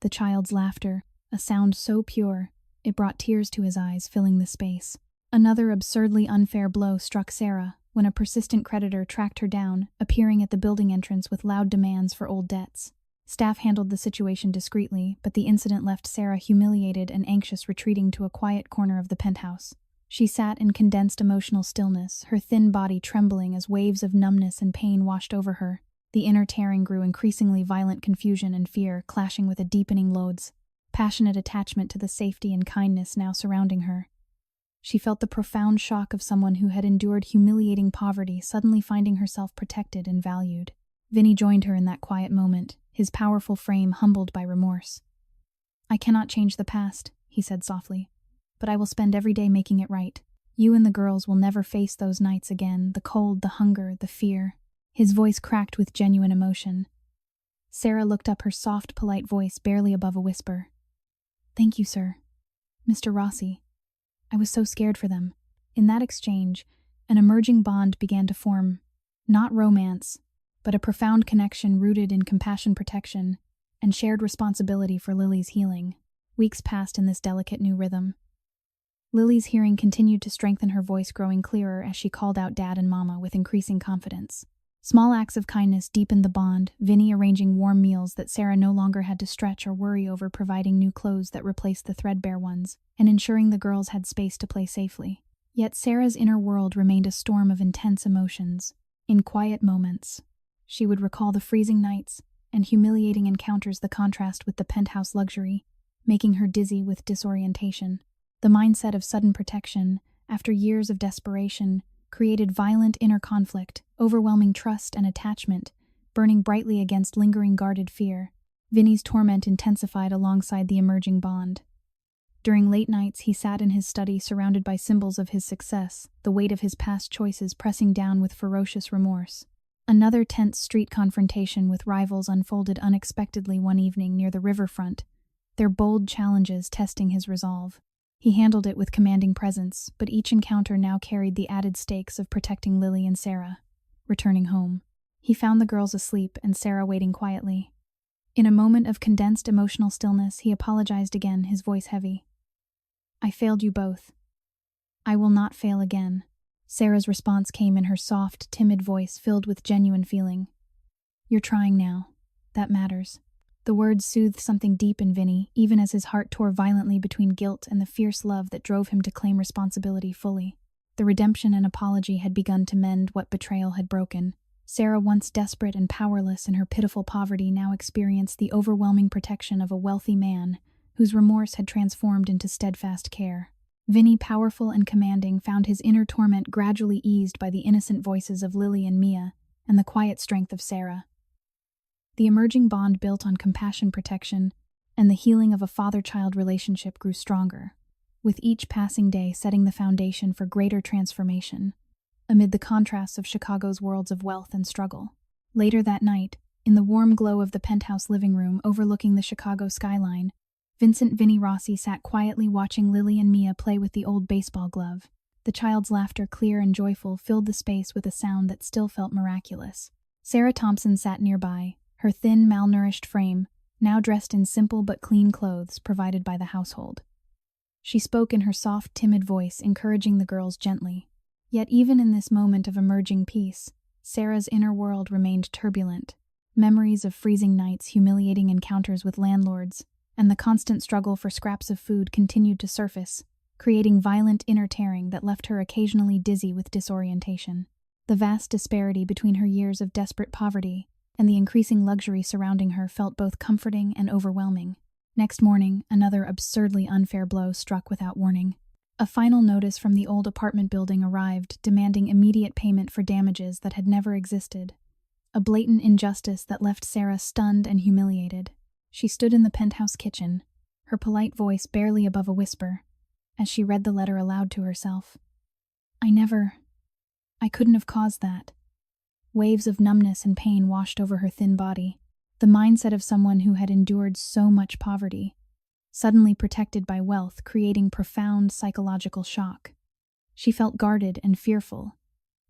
The child's laughter, a sound so pure, it brought tears to his eyes, filling the space. Another absurdly unfair blow struck Sarah when a persistent creditor tracked her down, appearing at the building entrance with loud demands for old debts. Staff handled the situation discreetly, but the incident left Sarah humiliated and anxious, retreating to a quiet corner of the penthouse. She sat in condensed emotional stillness, her thin body trembling as waves of numbness and pain washed over her. The inner tearing grew increasingly violent, confusion and fear clashing with a deepening loads, passionate attachment to the safety and kindness now surrounding her. She felt the profound shock of someone who had endured humiliating poverty suddenly finding herself protected and valued. Vinny joined her in that quiet moment, his powerful frame humbled by remorse. I cannot change the past, he said softly, but I will spend every day making it right. You and the girls will never face those nights again, the cold, the hunger, the fear. His voice cracked with genuine emotion. Sarah looked up, her soft, polite voice barely above a whisper. Thank you, sir. Mr. Rossi. I was so scared for them. In that exchange, an emerging bond began to form. Not romance, but a profound connection rooted in compassion, protection, and shared responsibility for Lily's healing. Weeks passed in this delicate new rhythm. Lily's hearing continued to strengthen, her voice growing clearer as she called out Dad and Mama with increasing confidence. Small acts of kindness deepened the bond, Vinny arranging warm meals that Sarah no longer had to stretch or worry over, providing new clothes that replaced the threadbare ones, and ensuring the girls had space to play safely. Yet Sarah's inner world remained a storm of intense emotions. In quiet moments, she would recall the freezing nights and humiliating encounters, the contrast with the penthouse luxury, making her dizzy with disorientation. The mindset of sudden protection, after years of desperation, created violent inner conflict, overwhelming trust and attachment, burning brightly against lingering guarded fear. Vinny's torment intensified alongside the emerging bond. During late nights, he sat in his study surrounded by symbols of his success, the weight of his past choices pressing down with ferocious remorse. Another tense street confrontation with rivals unfolded unexpectedly one evening near the riverfront, their bold challenges testing his resolve. He handled it with commanding presence, but each encounter now carried the added stakes of protecting Lily and Sarah. Returning home, he found the girls asleep and Sarah waiting quietly. In a moment of condensed emotional stillness, he apologized again, his voice heavy. I failed you both. I will not fail again. Sarah's response came in her soft, timid voice filled with genuine feeling. You're trying now. That matters. The words soothed something deep in Vinny, even as his heart tore violently between guilt and the fierce love that drove him to claim responsibility fully. The redemption and apology had begun to mend what betrayal had broken. Sarah, once desperate and powerless in her pitiful poverty, now experienced the overwhelming protection of a wealthy man whose remorse had transformed into steadfast care. Vinny, powerful and commanding, found his inner torment gradually eased by the innocent voices of Lily and Mia and the quiet strength of Sarah. The emerging bond built on compassion, protection, and the healing of a father-child relationship grew stronger, with each passing day setting the foundation for greater transformation, amid the contrasts of Chicago's worlds of wealth and struggle. Later that night, in the warm glow of the penthouse living room overlooking the Chicago skyline, Vincent "Vinny" Rossi sat quietly watching Lily and Mia play with the old baseball glove. The child's laughter, clear and joyful, filled the space with a sound that still felt miraculous. Sarah Thompson sat nearby, her thin, malnourished frame now dressed in simple but clean clothes provided by the household. She spoke in her soft, timid voice, encouraging the girls gently. Yet even in this moment of emerging peace, Sarah's inner world remained turbulent. Memories of freezing nights, humiliating encounters with landlords, and the constant struggle for scraps of food continued to surface, creating violent inner tearing that left her occasionally dizzy with disorientation. The vast disparity between her years of desperate poverty and the increasing luxury surrounding her felt both comforting and overwhelming. Next morning, another absurdly unfair blow struck without warning. A final notice from the old apartment building arrived, demanding immediate payment for damages that had never existed. A blatant injustice that left Sarah stunned and humiliated. She stood in the penthouse kitchen, her polite voice barely above a whisper, as she read the letter aloud to herself. I couldn't have caused that. Waves of numbness and pain washed over her thin body, the mindset of someone who had endured so much poverty, suddenly protected by wealth, creating profound psychological shock. She felt guarded and fearful,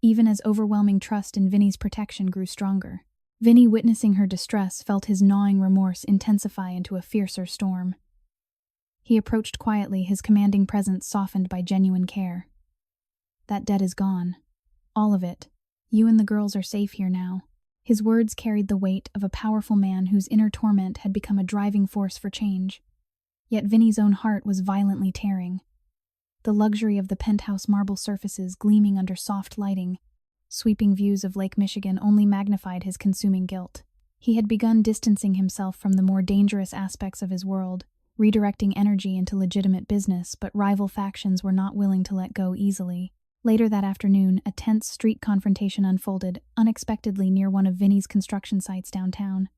even as overwhelming trust in Vinny's protection grew stronger. Vinny, witnessing her distress, felt his gnawing remorse intensify into a fiercer storm. He approached quietly, his commanding presence softened by genuine care. "That debt is gone. All of it. You and the girls are safe here now." His words carried the weight of a powerful man whose inner torment had become a driving force for change. Yet Vinny's own heart was violently tearing. The luxury of the penthouse marble surfaces gleaming under soft lighting, sweeping views of Lake Michigan only magnified his consuming guilt. He had begun distancing himself from the more dangerous aspects of his world, redirecting energy into legitimate business, but rival factions were not willing to let go easily. Later that afternoon, a tense street confrontation unfolded unexpectedly near one of Vinny's construction sites downtown.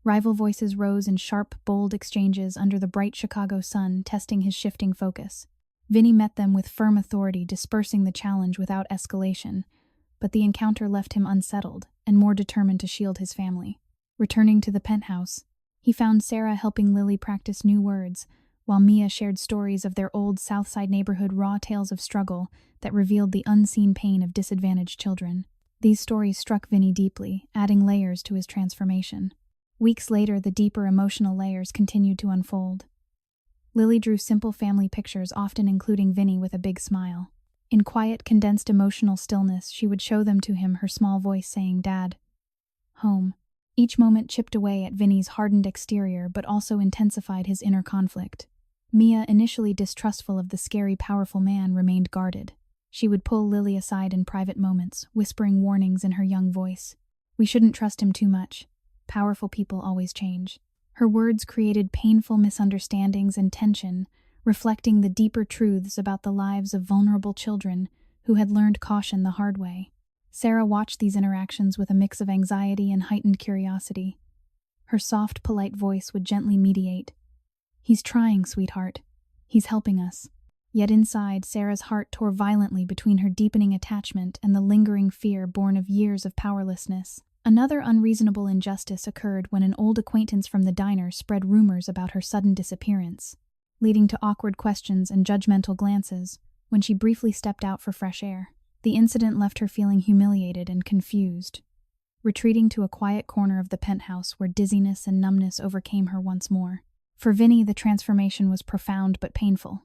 Rival voices rose in sharp, bold exchanges under the bright Chicago sun, testing his shifting focus. Vinny met them with firm authority, dispersing the challenge without escalation, but the encounter left him unsettled and more determined to shield his family. Returning to the penthouse, he found Sarah helping Lily practice new words, while Mia shared stories of their old Southside neighborhood, raw tales of struggle that revealed the unseen pain of disadvantaged children. These stories struck Vinny deeply, adding layers to his transformation. Weeks later, the deeper emotional layers continued to unfold. Lily drew simple family pictures, often including Vinny with a big smile. In quiet, condensed emotional stillness, she would show them to him, her small voice saying, "Dad, home." Each moment chipped away at Vinny's hardened exterior, but also intensified his inner conflict. Mia, initially distrustful of the scary, powerful man, remained guarded. She would pull Lily aside in private moments, whispering warnings in her young voice. "We shouldn't trust him too much. Powerful people always change." Her words created painful misunderstandings and tension, reflecting the deeper truths about the lives of vulnerable children who had learned caution the hard way. Sarah watched these interactions with a mix of anxiety and heightened curiosity. Her soft, polite voice would gently mediate. "He's trying, sweetheart. He's helping us." Yet inside, Sarah's heart tore violently between her deepening attachment and the lingering fear born of years of powerlessness. Another unreasonable injustice occurred when an old acquaintance from the diner spread rumors about her sudden disappearance, leading to awkward questions and judgmental glances when she briefly stepped out for fresh air. The incident left her feeling humiliated and confused, retreating to a quiet corner of the penthouse where dizziness and numbness overcame her once more. For Vinny, the transformation was profound but painful.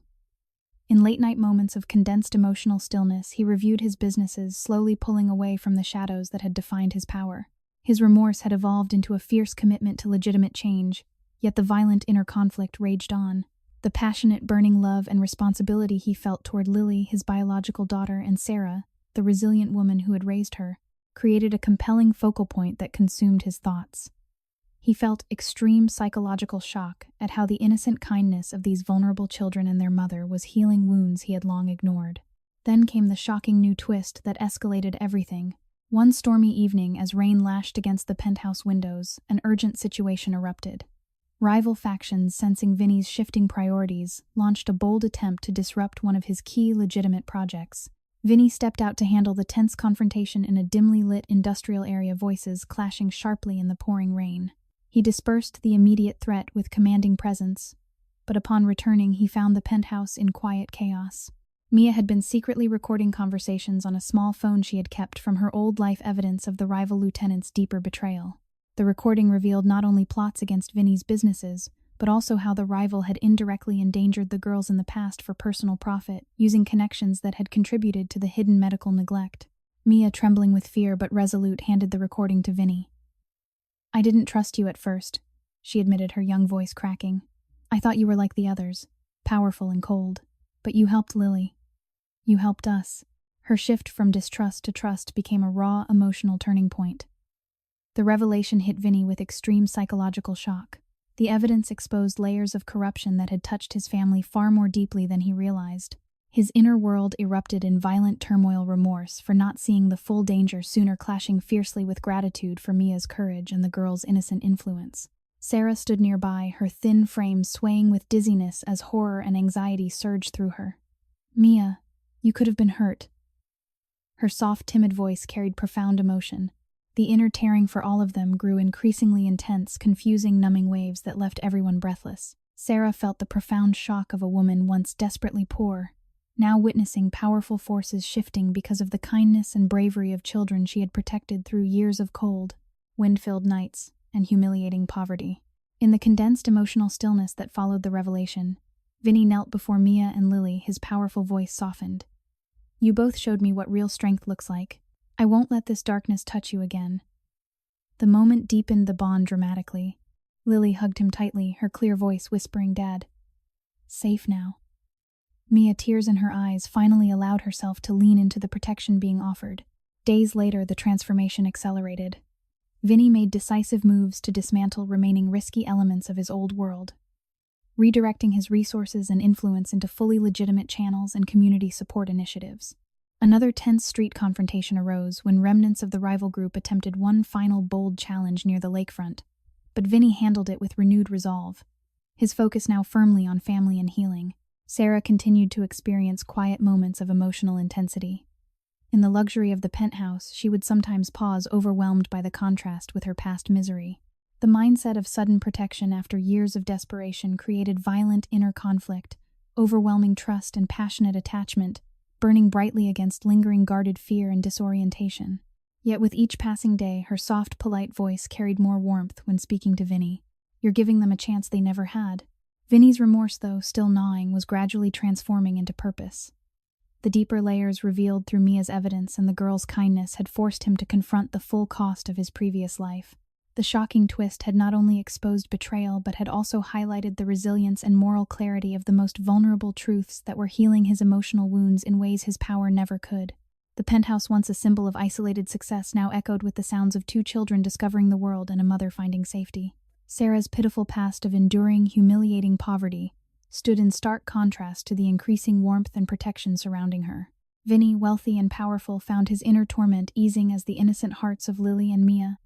In late-night moments of condensed emotional stillness, he reviewed his businesses, slowly pulling away from the shadows that had defined his power. His remorse had evolved into a fierce commitment to legitimate change, yet the violent inner conflict raged on. The passionate, burning love and responsibility he felt toward Lily, his biological daughter, and Sarah, the resilient woman who had raised her, created a compelling focal point that consumed his thoughts. He felt extreme psychological shock at how the innocent kindness of these vulnerable children and their mother was healing wounds he had long ignored. Then came the shocking new twist that escalated everything. One stormy evening, as rain lashed against the penthouse windows, an urgent situation erupted. Rival factions, sensing Vinny's shifting priorities, launched a bold attempt to disrupt one of his key legitimate projects. Vinny stepped out to handle the tense confrontation in a dimly lit industrial area, voices clashing sharply in the pouring rain. He dispersed the immediate threat with commanding presence, but upon returning he found the penthouse in quiet chaos. Mia had been secretly recording conversations on a small phone she had kept from her old life, evidence of the rival lieutenant's deeper betrayal. The recording revealed not only plots against Vinny's businesses, but also how the rival had indirectly endangered the girls in the past for personal profit, using connections that had contributed to the hidden medical neglect. Mia, trembling with fear but resolute, handed the recording to Vinny. "I didn't trust you at first," she admitted, her young voice cracking. "I thought you were like the others, powerful and cold. But you helped Lily. You helped us." Her shift from distrust to trust became a raw, emotional turning point. The revelation hit Vinny with extreme psychological shock. The evidence exposed layers of corruption that had touched his family far more deeply than he realized. His inner world erupted in violent turmoil, remorse for not seeing the full danger sooner, clashing fiercely with gratitude for Mia's courage and the girl's innocent influence. Sarah stood nearby, her thin frame swaying with dizziness as horror and anxiety surged through her. "Mia, you could have been hurt." Her soft, timid voice carried profound emotion. The inner tearing for all of them grew increasingly intense, confusing, numbing waves that left everyone breathless. Sarah felt the profound shock of a woman once desperately poor, now witnessing powerful forces shifting because of the kindness and bravery of children she had protected through years of cold, wind-filled nights and humiliating poverty. In the condensed emotional stillness that followed the revelation, Vinny knelt before Mia and Lily, his powerful voice softened. "You both showed me what real strength looks like. I won't let this darkness touch you again." The moment deepened the bond dramatically. Lily hugged him tightly, her clear voice whispering, "Dad, safe now." Mia, tears in her eyes, finally allowed herself to lean into the protection being offered. Days later, the transformation accelerated. Vinny made decisive moves to dismantle remaining risky elements of his old world, redirecting his resources and influence into fully legitimate channels and community support initiatives. Another tense street confrontation arose when remnants of the rival group attempted one final bold challenge near the lakefront, but Vinny handled it with renewed resolve, his focus now firmly on family and healing. Sarah continued to experience quiet moments of emotional intensity. In the luxury of the penthouse, she would sometimes pause, overwhelmed by the contrast with her past misery. The mindset of sudden protection after years of desperation created violent inner conflict, overwhelming trust and passionate attachment, burning brightly against lingering guarded fear and disorientation. Yet with each passing day, her soft, polite voice carried more warmth when speaking to Vinny. "You're giving them a chance they never had." Vinny's remorse, though still gnawing, was gradually transforming into purpose. The deeper layers revealed through Mia's evidence and the girl's kindness had forced him to confront the full cost of his previous life. The shocking twist had not only exposed betrayal but had also highlighted the resilience and moral clarity of the most vulnerable truths that were healing his emotional wounds in ways his power never could. The penthouse, once a symbol of isolated success, now echoed with the sounds of two children discovering the world and a mother finding safety. Sarah's pitiful past of enduring, humiliating poverty stood in stark contrast to the increasing warmth and protection surrounding her. Vinny, wealthy and powerful, found his inner torment easing as the innocent hearts of Lily and Mia,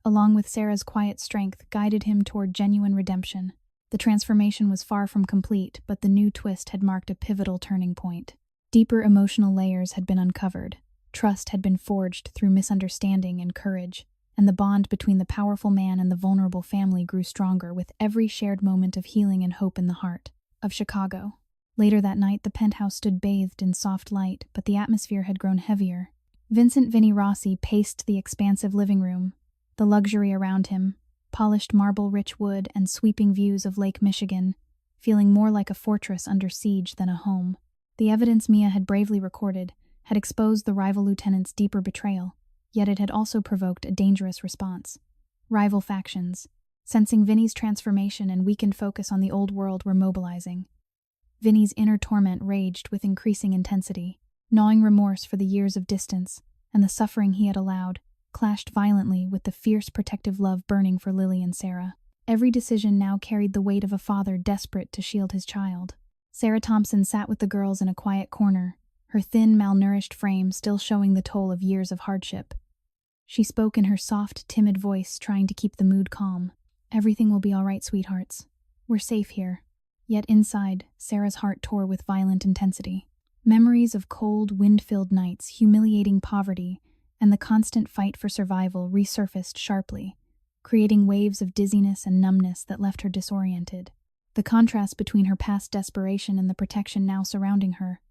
along with Sarah's quiet strength, guided him toward genuine redemption. The transformation was far from complete, but the new twist had marked a pivotal turning point. Deeper emotional layers had been uncovered, trust had been forged through misunderstanding and courage, and the bond between the powerful man and the vulnerable family grew stronger with every shared moment of healing and hope in the heart of Chicago. Later that night, the penthouse stood bathed in soft light, but the atmosphere had grown heavier. Vincent Rossi paced the expansive living room, the luxury around him, polished marble, rich wood, and sweeping views of Lake Michigan, feeling more like a fortress under siege than a home. The evidence Mia had bravely recorded had exposed the rival lieutenant's deeper betrayal, yet it had also provoked a dangerous response. Rival factions, sensing Vinny's transformation and weakened focus on the old world, were mobilizing. Vinny's inner torment raged with increasing intensity, gnawing remorse for the years of distance and the suffering he had allowed, clashed violently with the fierce protective love burning for Lily and Sarah. Every decision now carried the weight of a father desperate to shield his child. Sarah Thompson sat with the girls in a quiet corner, her thin, malnourished frame still showing the toll of years of hardship. She spoke in her soft, timid voice, trying to keep the mood calm. "Everything will be all right, sweethearts. We're safe here." Yet inside, Sarah's heart tore with violent intensity. Memories of cold, wind-filled nights, humiliating poverty, and the constant fight for survival resurfaced sharply, creating waves of dizziness and numbness that left her disoriented. The contrast between her past desperation and the protection now surrounding her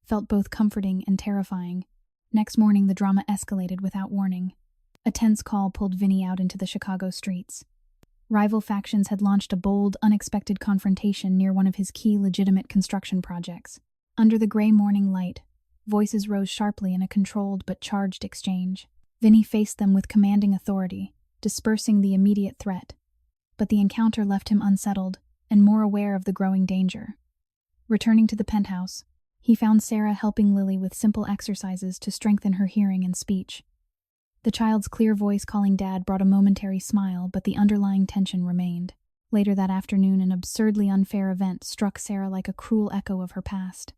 felt both comforting and terrifying. Next morning, the drama escalated without warning. A tense call pulled Vinny out into the Chicago streets. Rival factions had launched a bold, unexpected confrontation near one of his key legitimate construction projects. Under the gray morning light, voices rose sharply in a controlled but charged exchange. Vinny faced them with commanding authority, dispersing the immediate threat. But the encounter left him unsettled and more aware of the growing danger. Returning to the penthouse, he found Sarah helping Lily with simple exercises to strengthen her hearing and speech. The child's clear voice calling Dad brought a momentary smile, but the underlying tension remained. Later that afternoon, an absurdly unfair event struck Sarah like a cruel echo of her past.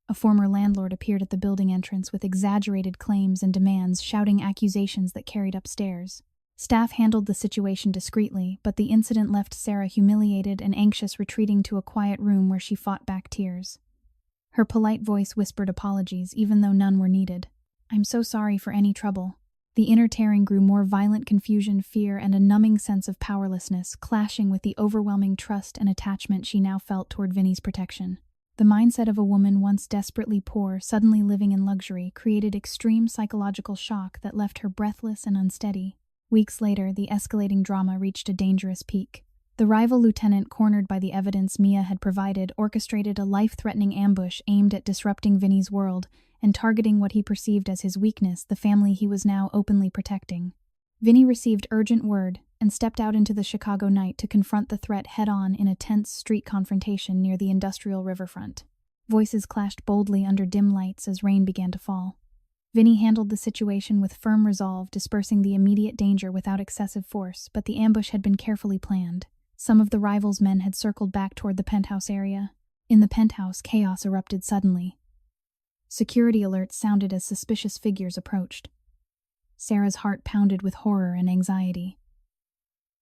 A former landlord appeared at the building entrance with exaggerated claims and demands, shouting accusations that carried upstairs. Staff handled the situation discreetly, but the incident left Sarah humiliated and anxious, retreating to a quiet room where she fought back tears. Her polite voice whispered apologies, even though none were needed. "I'm so sorry for any trouble." The inner tearing grew more violent, confusion, fear, and a numbing sense of powerlessness, clashing with the overwhelming trust and attachment she now felt toward Vinny's protection. The mindset of a woman once desperately poor, suddenly living in luxury, created extreme psychological shock that left her breathless and unsteady. Weeks later, the escalating drama reached a dangerous peak. The rival lieutenant, cornered by the evidence Mia had provided, orchestrated a life-threatening ambush aimed at disrupting Vinny's world and targeting what he perceived as his weakness, the family he was now openly protecting. Vinny received urgent word and stepped out into the Chicago night to confront the threat head-on in a tense street confrontation near the industrial riverfront. Voices clashed boldly under dim lights as rain began to fall. Vinny handled the situation with firm resolve, dispersing the immediate danger without excessive force, but the ambush had been carefully planned. Some of the rivals' men had circled back toward the penthouse area. In the penthouse, chaos erupted suddenly. Security alerts sounded as suspicious figures approached. Sarah's heart pounded with horror and anxiety.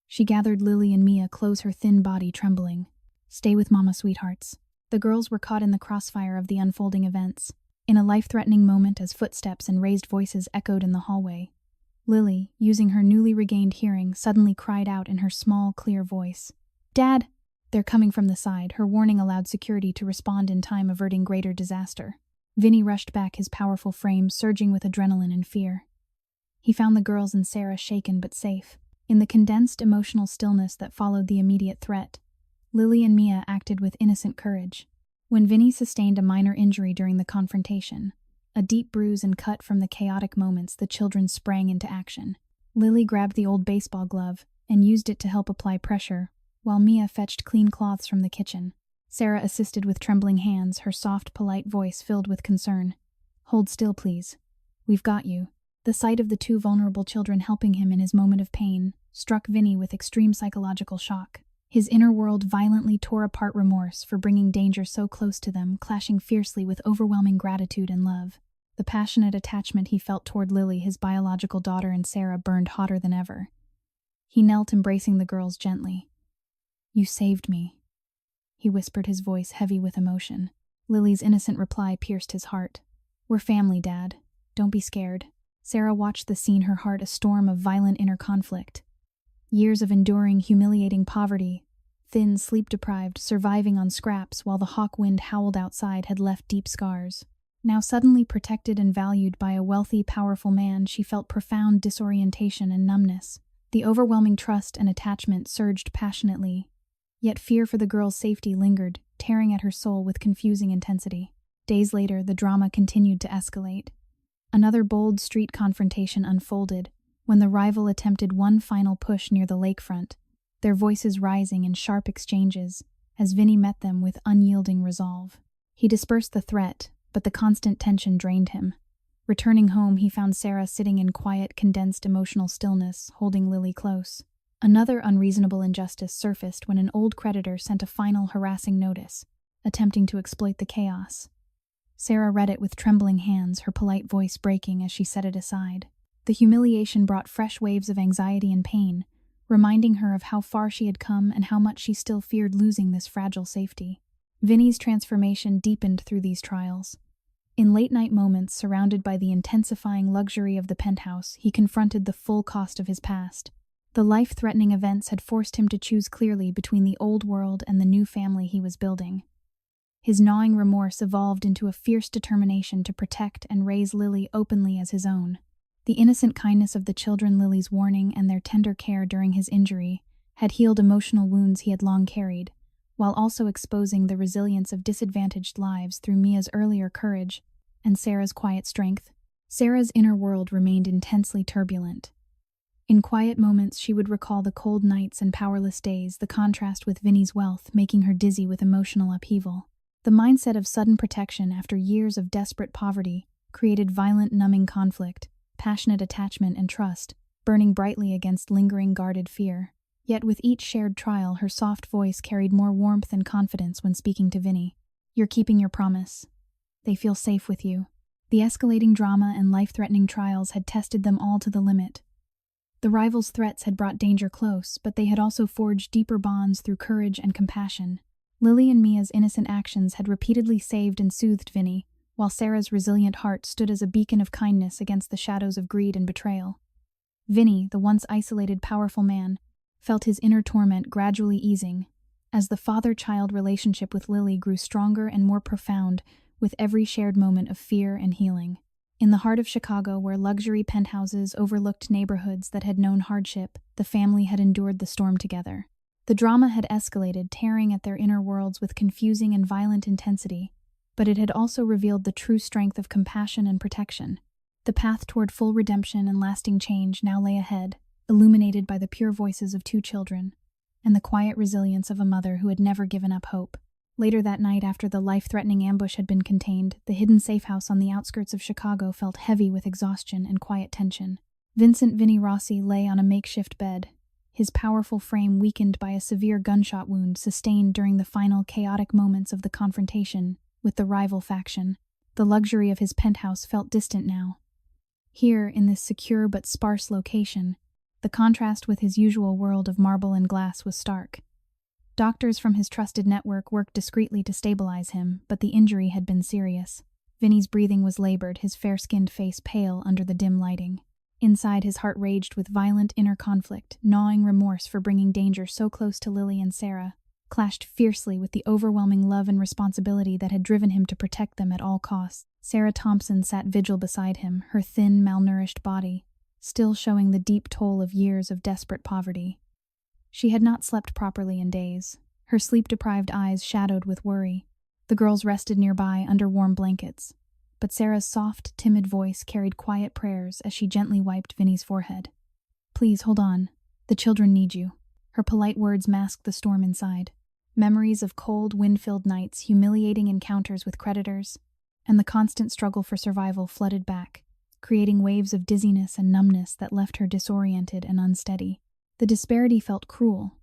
She gathered Lily and Mia close, her thin body trembling. "Stay with Mama, sweethearts." The girls were caught in the crossfire of the unfolding events. In a life-threatening moment, as footsteps and raised voices echoed in the hallway, Lily, using her newly regained hearing, suddenly cried out in her small, clear voice, "Dad!" "They're coming from the side." Her warning allowed security to respond in time, averting greater disaster. Vinny rushed back, his powerful frame surging with adrenaline and fear. He found the girls and Sarah shaken but safe. In the condensed emotional stillness that followed the immediate threat, Lily and Mia acted with innocent courage. When Vinny sustained a minor injury during the confrontation, a deep bruise and cut from the chaotic moments, the children sprang into action. Lily grabbed the old baseball glove and used it to help apply pressure, while Mia fetched clean cloths from the kitchen. Sarah assisted with trembling hands, her soft, polite voice filled with concern. "Hold still, please. We've got you." The sight of the two vulnerable children helping him in his moment of pain struck Vinny with extreme psychological shock. His inner world violently tore apart, remorse for bringing danger so close to them, clashing fiercely with overwhelming gratitude and love. The passionate attachment he felt toward Lily, his biological daughter, and Sarah burned hotter than ever. He knelt, embracing the girls gently. "You saved me," he whispered, his voice heavy with emotion. Lily's innocent reply pierced his heart. "We're family, Dad. Don't be scared." Sarah watched the scene, her heart a storm of violent inner conflict. Years of enduring, humiliating poverty, thin, sleep-deprived, surviving on scraps while the hawk wind howled outside, had left deep scars. Now suddenly protected and valued by a wealthy, powerful man, she felt profound disorientation and numbness. The overwhelming trust and attachment surged passionately, yet fear for the girl's safety lingered, tearing at her soul with confusing intensity. Days later, the drama continued to escalate. Another bold street confrontation unfolded when the rival attempted one final push near the lakefront, their voices rising in sharp exchanges as Vinny met them with unyielding resolve. He dispersed the threat, but the constant tension drained him. Returning home, he found Sarah sitting in quiet, condensed emotional stillness, holding Lily close. Another unreasonable injustice surfaced when an old creditor sent a final harassing notice, attempting to exploit the chaos. Sarah read it with trembling hands, her polite voice breaking as she set it aside. The humiliation brought fresh waves of anxiety and pain, reminding her of how far she had come and how much she still feared losing this fragile safety. Vinny's transformation deepened through these trials. In late-night moments, surrounded by the intensifying luxury of the penthouse, he confronted the full cost of his past. The life-threatening events had forced him to choose clearly between the old world and the new family he was building. His gnawing remorse evolved into a fierce determination to protect and raise Lily openly as his own. The innocent kindness of the children, Lily's warning, and their tender care during his injury had healed emotional wounds he had long carried, while also exposing the resilience of disadvantaged lives through Mia's earlier courage and Sarah's quiet strength. Sarah's inner world remained intensely turbulent. In quiet moments, she would recall the cold nights and powerless days, the contrast with Vinny's wealth making her dizzy with emotional upheaval. The mindset of sudden protection after years of desperate poverty created violent, numbing conflict, passionate attachment and trust, burning brightly against lingering, guarded fear. Yet with each shared trial, her soft voice carried more warmth and confidence when speaking to Vinny. "You're keeping your promise. They feel safe with you." The escalating drama and life-threatening trials had tested them all to the limit. The rivals' threats had brought danger close, but they had also forged deeper bonds through courage and compassion. Lily and Mia's innocent actions had repeatedly saved and soothed Vinny, while Sarah's resilient heart stood as a beacon of kindness against the shadows of greed and betrayal. Vinny, the once isolated, powerful man, felt his inner torment gradually easing, as the father-child relationship with Lily grew stronger and more profound with every shared moment of fear and healing. In the heart of Chicago, where luxury penthouses overlooked neighborhoods that had known hardship, the family had endured the storm together. The drama had escalated, tearing at their inner worlds with confusing and violent intensity, but it had also revealed the true strength of compassion and protection. The path toward full redemption and lasting change now lay ahead, illuminated by the pure voices of two children and the quiet resilience of a mother who had never given up hope. Later that night, after the life-threatening ambush had been contained, the hidden safe house on the outskirts of Chicago felt heavy with exhaustion and quiet tension. Vincent "Vinny" Rossi lay on a makeshift bed, his powerful frame weakened by a severe gunshot wound sustained during the final chaotic moments of the confrontation with the rival faction. The luxury of his penthouse felt distant now. Here, in this secure but sparse location, the contrast with his usual world of marble and glass was stark. Doctors from his trusted network worked discreetly to stabilize him, but the injury had been serious. Vinny's breathing was labored, his fair-skinned face pale under the dim lighting. Inside, his heart raged with violent inner conflict, gnawing remorse for bringing danger so close to Lily and Sarah, clashed fiercely with the overwhelming love and responsibility that had driven him to protect them at all costs. Sarah Thompson sat vigil beside him, her thin, malnourished body still showing the deep toll of years of desperate poverty. She had not slept properly in days, her sleep-deprived eyes shadowed with worry. The girls rested nearby under warm blankets, but Sarah's soft, timid voice carried quiet prayers as she gently wiped Vinny's forehead. "Please, hold on. The children need you." Her polite words masked the storm inside. Memories of cold, wind-filled nights, humiliating encounters with creditors, and the constant struggle for survival flooded back, creating waves of dizziness and numbness that left her disoriented and unsteady. The disparity felt cruel.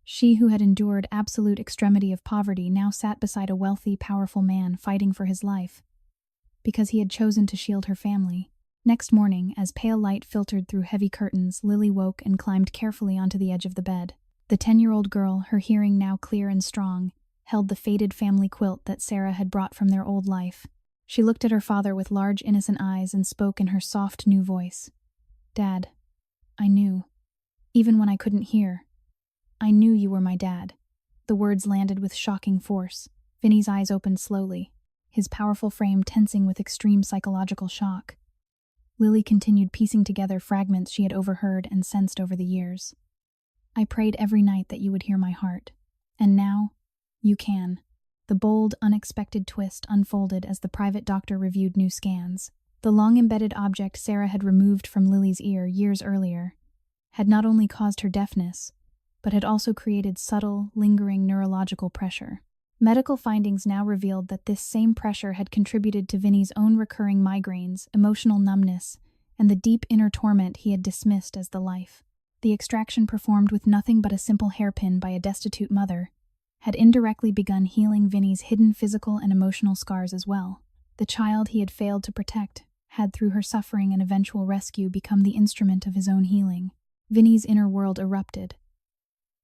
She who had endured absolute extremity of poverty now sat beside a wealthy, powerful man fighting for his life, because he had chosen to shield her family. Next morning, as pale light filtered through heavy curtains, Lily woke and climbed carefully onto the edge of the bed. The 10-year-old girl, her hearing now clear and strong, held the faded family quilt that Sarah had brought from their old life. She looked at her father with large, innocent eyes and spoke in her soft, new voice. "Dad, I knew. Even when I couldn't hear. I knew you were my dad." The words landed with shocking force. Vinny's eyes opened slowly, his powerful frame tensing with extreme psychological shock. Lily continued piecing together fragments she had overheard and sensed over the years. "I prayed every night that you would hear my heart. And now, you can." The bold, unexpected twist unfolded as the private doctor reviewed new scans. The long-embedded object Sarah had removed from Lily's ear years earlier had not only caused her deafness, but had also created subtle, lingering neurological pressure. Medical findings now revealed that this same pressure had contributed to Vinny's own recurring migraines, emotional numbness, and the deep inner torment he had dismissed as the life. The extraction, performed with nothing but a simple hairpin by a destitute mother, had indirectly begun healing Vinny's hidden physical and emotional scars as well. The child he had failed to protect had, through her suffering and eventual rescue, become the instrument of his own healing. Vinny's inner world erupted.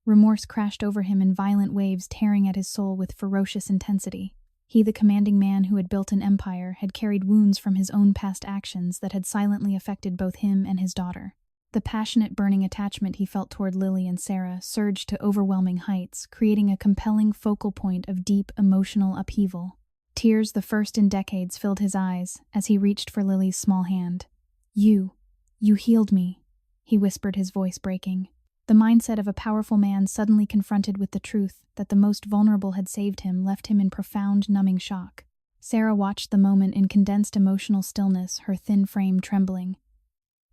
Remorse crashed over him in violent waves, tearing at his soul with ferocious intensity. He, the commanding man who had built an empire, had carried wounds from his own past actions that had silently affected both him and his daughter. The passionate, burning attachment he felt toward Lily and Sarah surged to overwhelming heights, creating a compelling focal point of deep emotional upheaval. Tears, the first in decades, filled his eyes as he reached for Lily's small hand. You healed me," he whispered, his voice breaking. The mindset of a powerful man suddenly confronted with the truth that the most vulnerable had saved him left him in profound, numbing shock. Sarah watched the moment in condensed emotional stillness, her thin frame trembling.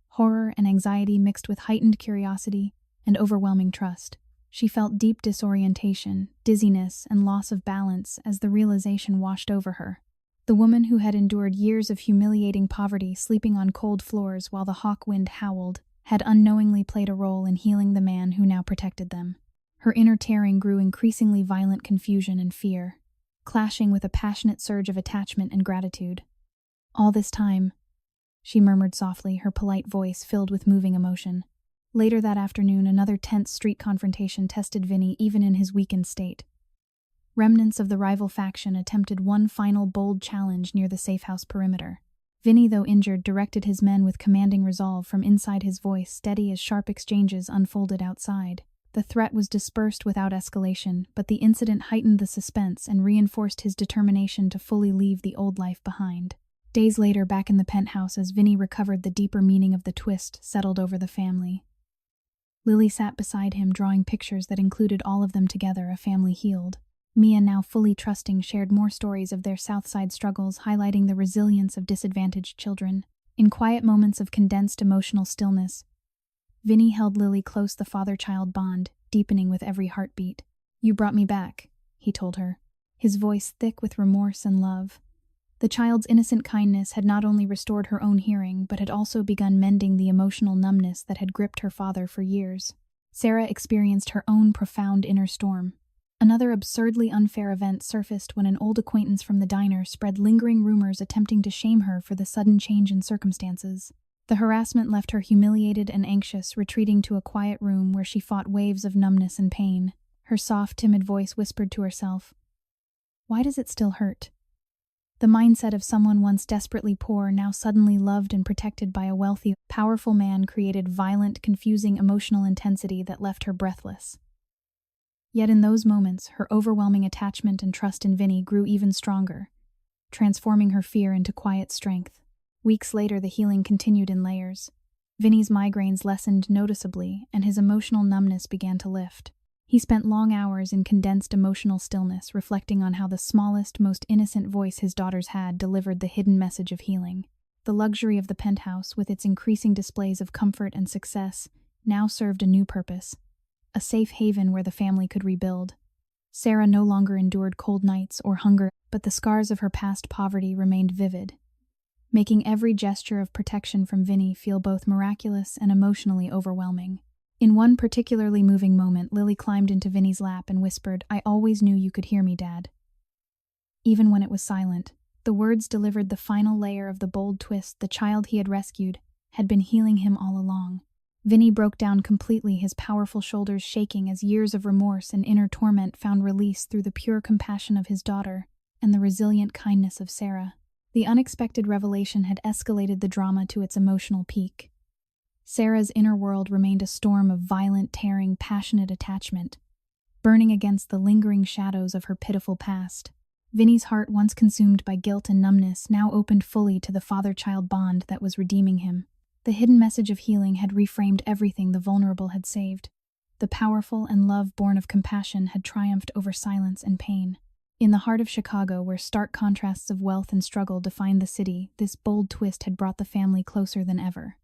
Horror and anxiety mixed with heightened curiosity and overwhelming trust. She felt deep disorientation, dizziness, and loss of balance as the realization washed over her. The woman who had endured years of humiliating poverty, sleeping on cold floors while the hawk wind howled, had unknowingly played a role in healing the man who now protected them. Her inner tearing grew increasingly violent confusion and fear, clashing with a passionate surge of attachment and gratitude. "All this time," she murmured softly, her polite voice filled with moving emotion. Later that afternoon, another tense street confrontation tested Vinny even in his weakened state. Remnants of the rival faction attempted one final bold challenge near the safe house perimeter. Vinny, though injured, directed his men with commanding resolve from inside, his voice steady as sharp exchanges unfolded outside. The threat was dispersed without escalation, but the incident heightened the suspense and reinforced his determination to fully leave the old life behind. Days later, back in the penthouse, as Vinny recovered, the deeper meaning of the twist settled over the family. Lily sat beside him, drawing pictures that included all of them together, a family healed. Mia, now fully trusting, shared more stories of their Southside struggles, highlighting the resilience of disadvantaged children. In quiet moments of condensed emotional stillness, Vinny held Lily close, the father-child bond deepening with every heartbeat. "You brought me back," he told her, his voice thick with remorse and love. The child's innocent kindness had not only restored her own hearing, but had also begun mending the emotional numbness that had gripped her father for years. Sarah experienced her own profound inner storm. Another absurdly unfair event surfaced when an old acquaintance from the diner spread lingering rumors attempting to shame her for the sudden change in circumstances. The harassment left her humiliated and anxious, retreating to a quiet room where she fought waves of numbness and pain. Her soft, timid voice whispered to herself, "Why does it still hurt?" The mindset of someone once desperately poor, now suddenly loved and protected by a wealthy, powerful man created violent, confusing emotional intensity that left her breathless. Yet in those moments, her overwhelming attachment and trust in Vinny grew even stronger, transforming her fear into quiet strength. Weeks later, the healing continued in layers. Vinny's migraines lessened noticeably, and his emotional numbness began to lift. He spent long hours in condensed emotional stillness, reflecting on how the smallest, most innocent voice his daughters had delivered the hidden message of healing. The luxury of the penthouse, with its increasing displays of comfort and success, now served a new purpose: a safe haven where the family could rebuild. Sarah no longer endured cold nights or hunger, but the scars of her past poverty remained vivid, making every gesture of protection from Vinny feel both miraculous and emotionally overwhelming. In one particularly moving moment, Lily climbed into Vinny's lap and whispered, "I always knew you could hear me, Dad." Even when it was silent, the words delivered the final layer of the bold twist. The child he had rescued had been healing him all along. Vinny broke down completely, his powerful shoulders shaking as years of remorse and inner torment found release through the pure compassion of his daughter and the resilient kindness of Sarah. The unexpected revelation had escalated the drama to its emotional peak. Sarah's inner world remained a storm of violent, tearing, passionate attachment, burning against the lingering shadows of her pitiful past. Vinny's heart, once consumed by guilt and numbness, now opened fully to the father-child bond that was redeeming him. The hidden message of healing had reframed everything the vulnerable had saved. The powerful and love born of compassion had triumphed over silence and pain. In the heart of Chicago, where stark contrasts of wealth and struggle defined the city, this bold twist had brought the family closer than ever.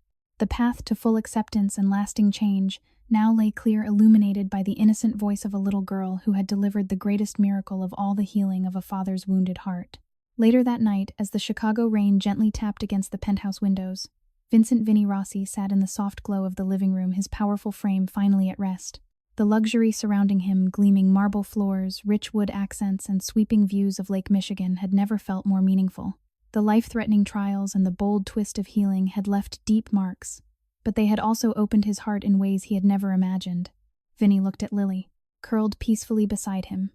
The path to full acceptance and lasting change now lay clear, illuminated by the innocent voice of a little girl who had delivered the greatest miracle of all, the healing of a father's wounded heart. Later that night, as the Chicago rain gently tapped against the penthouse windows, Vincent Rossi sat in the soft glow of the living room, his powerful frame finally at rest. The luxury surrounding him, gleaming marble floors, rich wood accents, and sweeping views of Lake Michigan, had never felt more meaningful. The life-threatening trials and the bold twist of healing had left deep marks, but they had also opened his heart in ways he had never imagined. Vinny looked at Lily, curled peacefully beside him,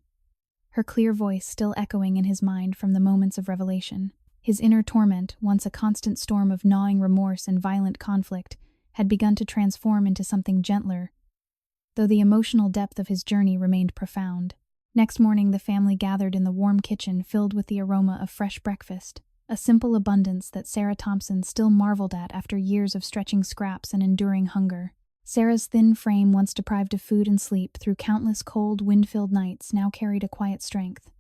her clear voice still echoing in his mind from the moments of revelation. His inner torment, once a constant storm of gnawing remorse and violent conflict, had begun to transform into something gentler, though the emotional depth of his journey remained profound. Next morning, the family gathered in the warm kitchen filled with the aroma of fresh breakfast, a simple abundance that Sarah Thompson still marveled at after years of stretching scraps and enduring hunger. Sarah's thin frame, once deprived of food and sleep through countless cold, wind-filled nights, now carried a quiet strength.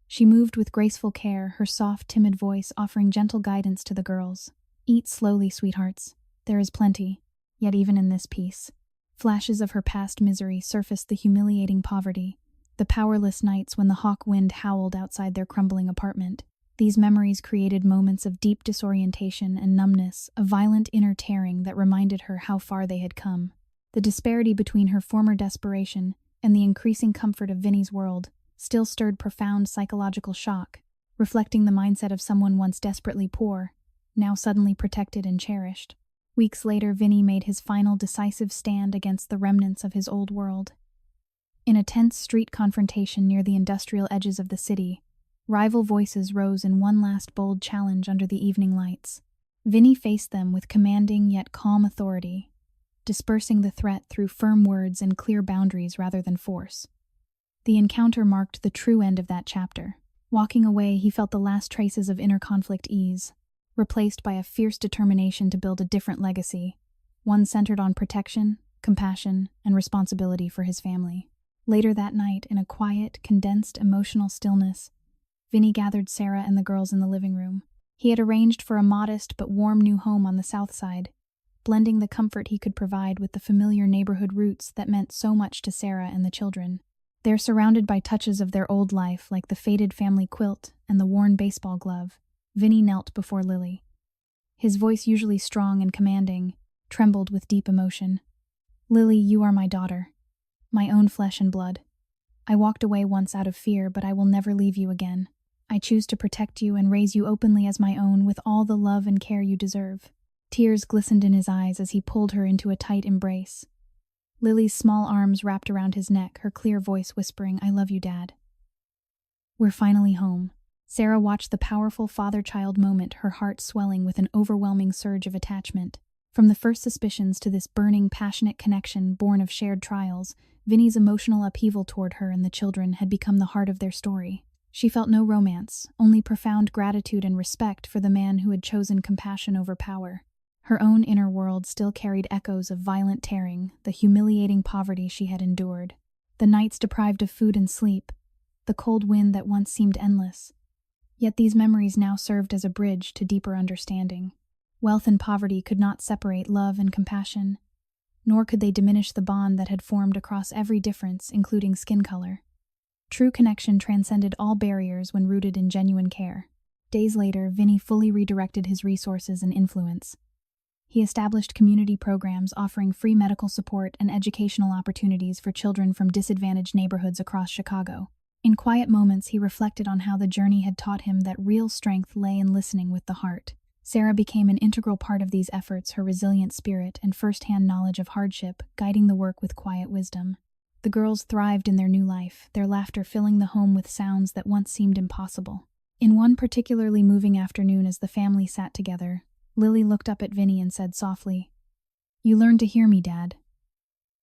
She moved with graceful care, her soft, timid voice offering gentle guidance to the girls. "Eat slowly, sweethearts. There is plenty, yet even in this peace." Flashes of her past misery surfaced: the humiliating poverty, the powerless nights when the hawk wind howled outside their crumbling apartment. These memories created moments of deep disorientation and numbness, a violent inner tearing that reminded her how far they had come. The disparity between her former desperation and the increasing comfort of Vinny's world still stirred profound psychological shock, reflecting the mindset of someone once desperately poor, now suddenly protected and cherished. Weeks later, Vinny made his final decisive stand against the remnants of his old world. In a tense street confrontation near the industrial edges of the city, rival voices rose in one last bold challenge under the evening lights. Vinny faced them with commanding yet calm authority, dispersing the threat through firm words and clear boundaries rather than force. The encounter marked the true end of that chapter. Walking away, he felt the last traces of inner conflict ease, replaced by a fierce determination to build a different legacy, one centered on protection, compassion, and responsibility for his family. Later that night, in a quiet, condensed, emotional stillness, Vinny gathered Sarah and the girls in the living room. He had arranged for a modest but warm new home on the south side, blending the comfort he could provide with the familiar neighborhood roots that meant so much to Sarah and the children. They're surrounded by touches of their old life, like the faded family quilt and the worn baseball glove. Vinny knelt before Lily. His voice, usually strong and commanding, trembled with deep emotion. "Lily, you are my daughter, my own flesh and blood. I walked away once out of fear, but I will never leave you again. I choose to protect you and raise you openly as my own, with all the love and care you deserve." Tears glistened in his eyes as he pulled her into a tight embrace. Lily's small arms wrapped around his neck, her clear voice whispering, "I love you, Dad." "We're finally home." Sarah watched the powerful father-child moment, her heart swelling with an overwhelming surge of attachment. From the first suspicions to this burning, passionate connection born of shared trials, Vinny's emotional upheaval toward her and the children had become the heart of their story. She felt no romance, only profound gratitude and respect for the man who had chosen compassion over power. Her own inner world still carried echoes of violent tearing, the humiliating poverty she had endured, the nights deprived of food and sleep, the cold wind that once seemed endless. Yet these memories now served as a bridge to deeper understanding. Wealth and poverty could not separate love and compassion, nor could they diminish the bond that had formed across every difference, including skin color. True connection transcended all barriers when rooted in genuine care. Days later, Vinny fully redirected his resources and influence. He established community programs offering free medical support and educational opportunities for children from disadvantaged neighborhoods across Chicago. In quiet moments, he reflected on how the journey had taught him that real strength lay in listening with the heart. Sarah became an integral part of these efforts, her resilient spirit and first-hand knowledge of hardship guiding the work with quiet wisdom. The girls thrived in their new life, their laughter filling the home with sounds that once seemed impossible. In one particularly moving afternoon, as the family sat together, Lily looked up at Vinny and said softly, "You learned to hear me, Dad.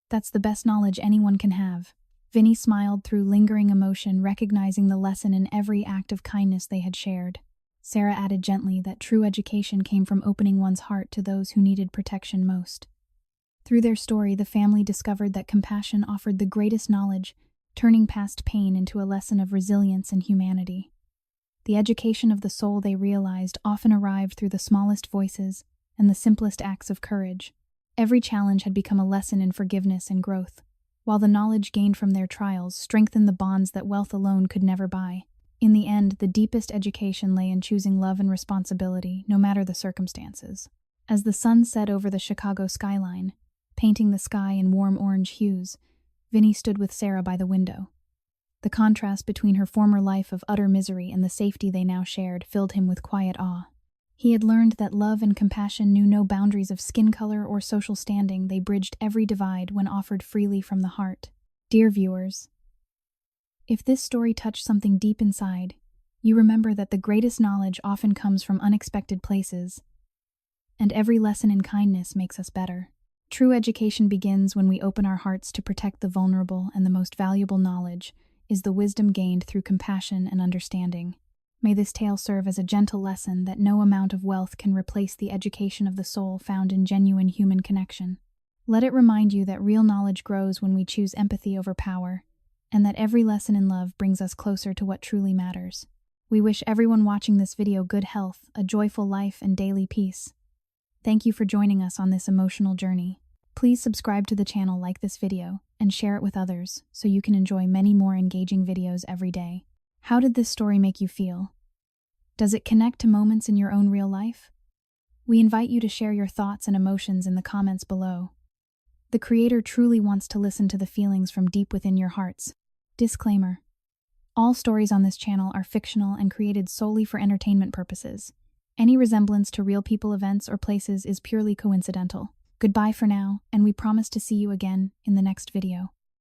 That's the best knowledge anyone can have." Vinny smiled through lingering emotion, recognizing the lesson in every act of kindness they had shared. Sarah added gently that true education came from opening one's heart to those who needed protection most. Through their story, the family discovered that compassion offered the greatest knowledge, turning past pain into a lesson of resilience and humanity. The education of the soul, they realized, often arrived through the smallest voices, and the simplest acts of courage. Every challenge had become a lesson in forgiveness and growth, while the knowledge gained from their trials strengthened the bonds that wealth alone could never buy. In the end, the deepest education lay in choosing love and responsibility, no matter the circumstances. As the sun set over the Chicago skyline, painting the sky in warm orange hues, Vinny stood with Sarah by the window. The contrast between her former life of utter misery and the safety they now shared filled him with quiet awe. He had learned that love and compassion knew no boundaries of skin color or social standing. They bridged every divide when offered freely from the heart. Dear viewers, if this story touched something deep inside, you remember that the greatest knowledge often comes from unexpected places, and every lesson in kindness makes us better. True education begins when we open our hearts to protect the vulnerable, and the most valuable knowledge is the wisdom gained through compassion and understanding. May this tale serve as a gentle lesson that no amount of wealth can replace the education of the soul found in genuine human connection. Let it remind you that real knowledge grows when we choose empathy over power, and that every lesson in love brings us closer to what truly matters. We wish everyone watching this video good health, a joyful life, and daily peace. Thank you for joining us on this emotional journey. Please subscribe to the channel, like this video, and share it with others so you can enjoy many more engaging videos every day. How did this story make you feel? Does it connect to moments in your own real life? We invite you to share your thoughts and emotions in the comments below. The creator truly wants to listen to the feelings from deep within your hearts. Disclaimer: all stories on this channel are fictional and created solely for entertainment purposes. Any resemblance to real people, events, or places is purely coincidental. Goodbye for now, and we promise to see you again in the next video.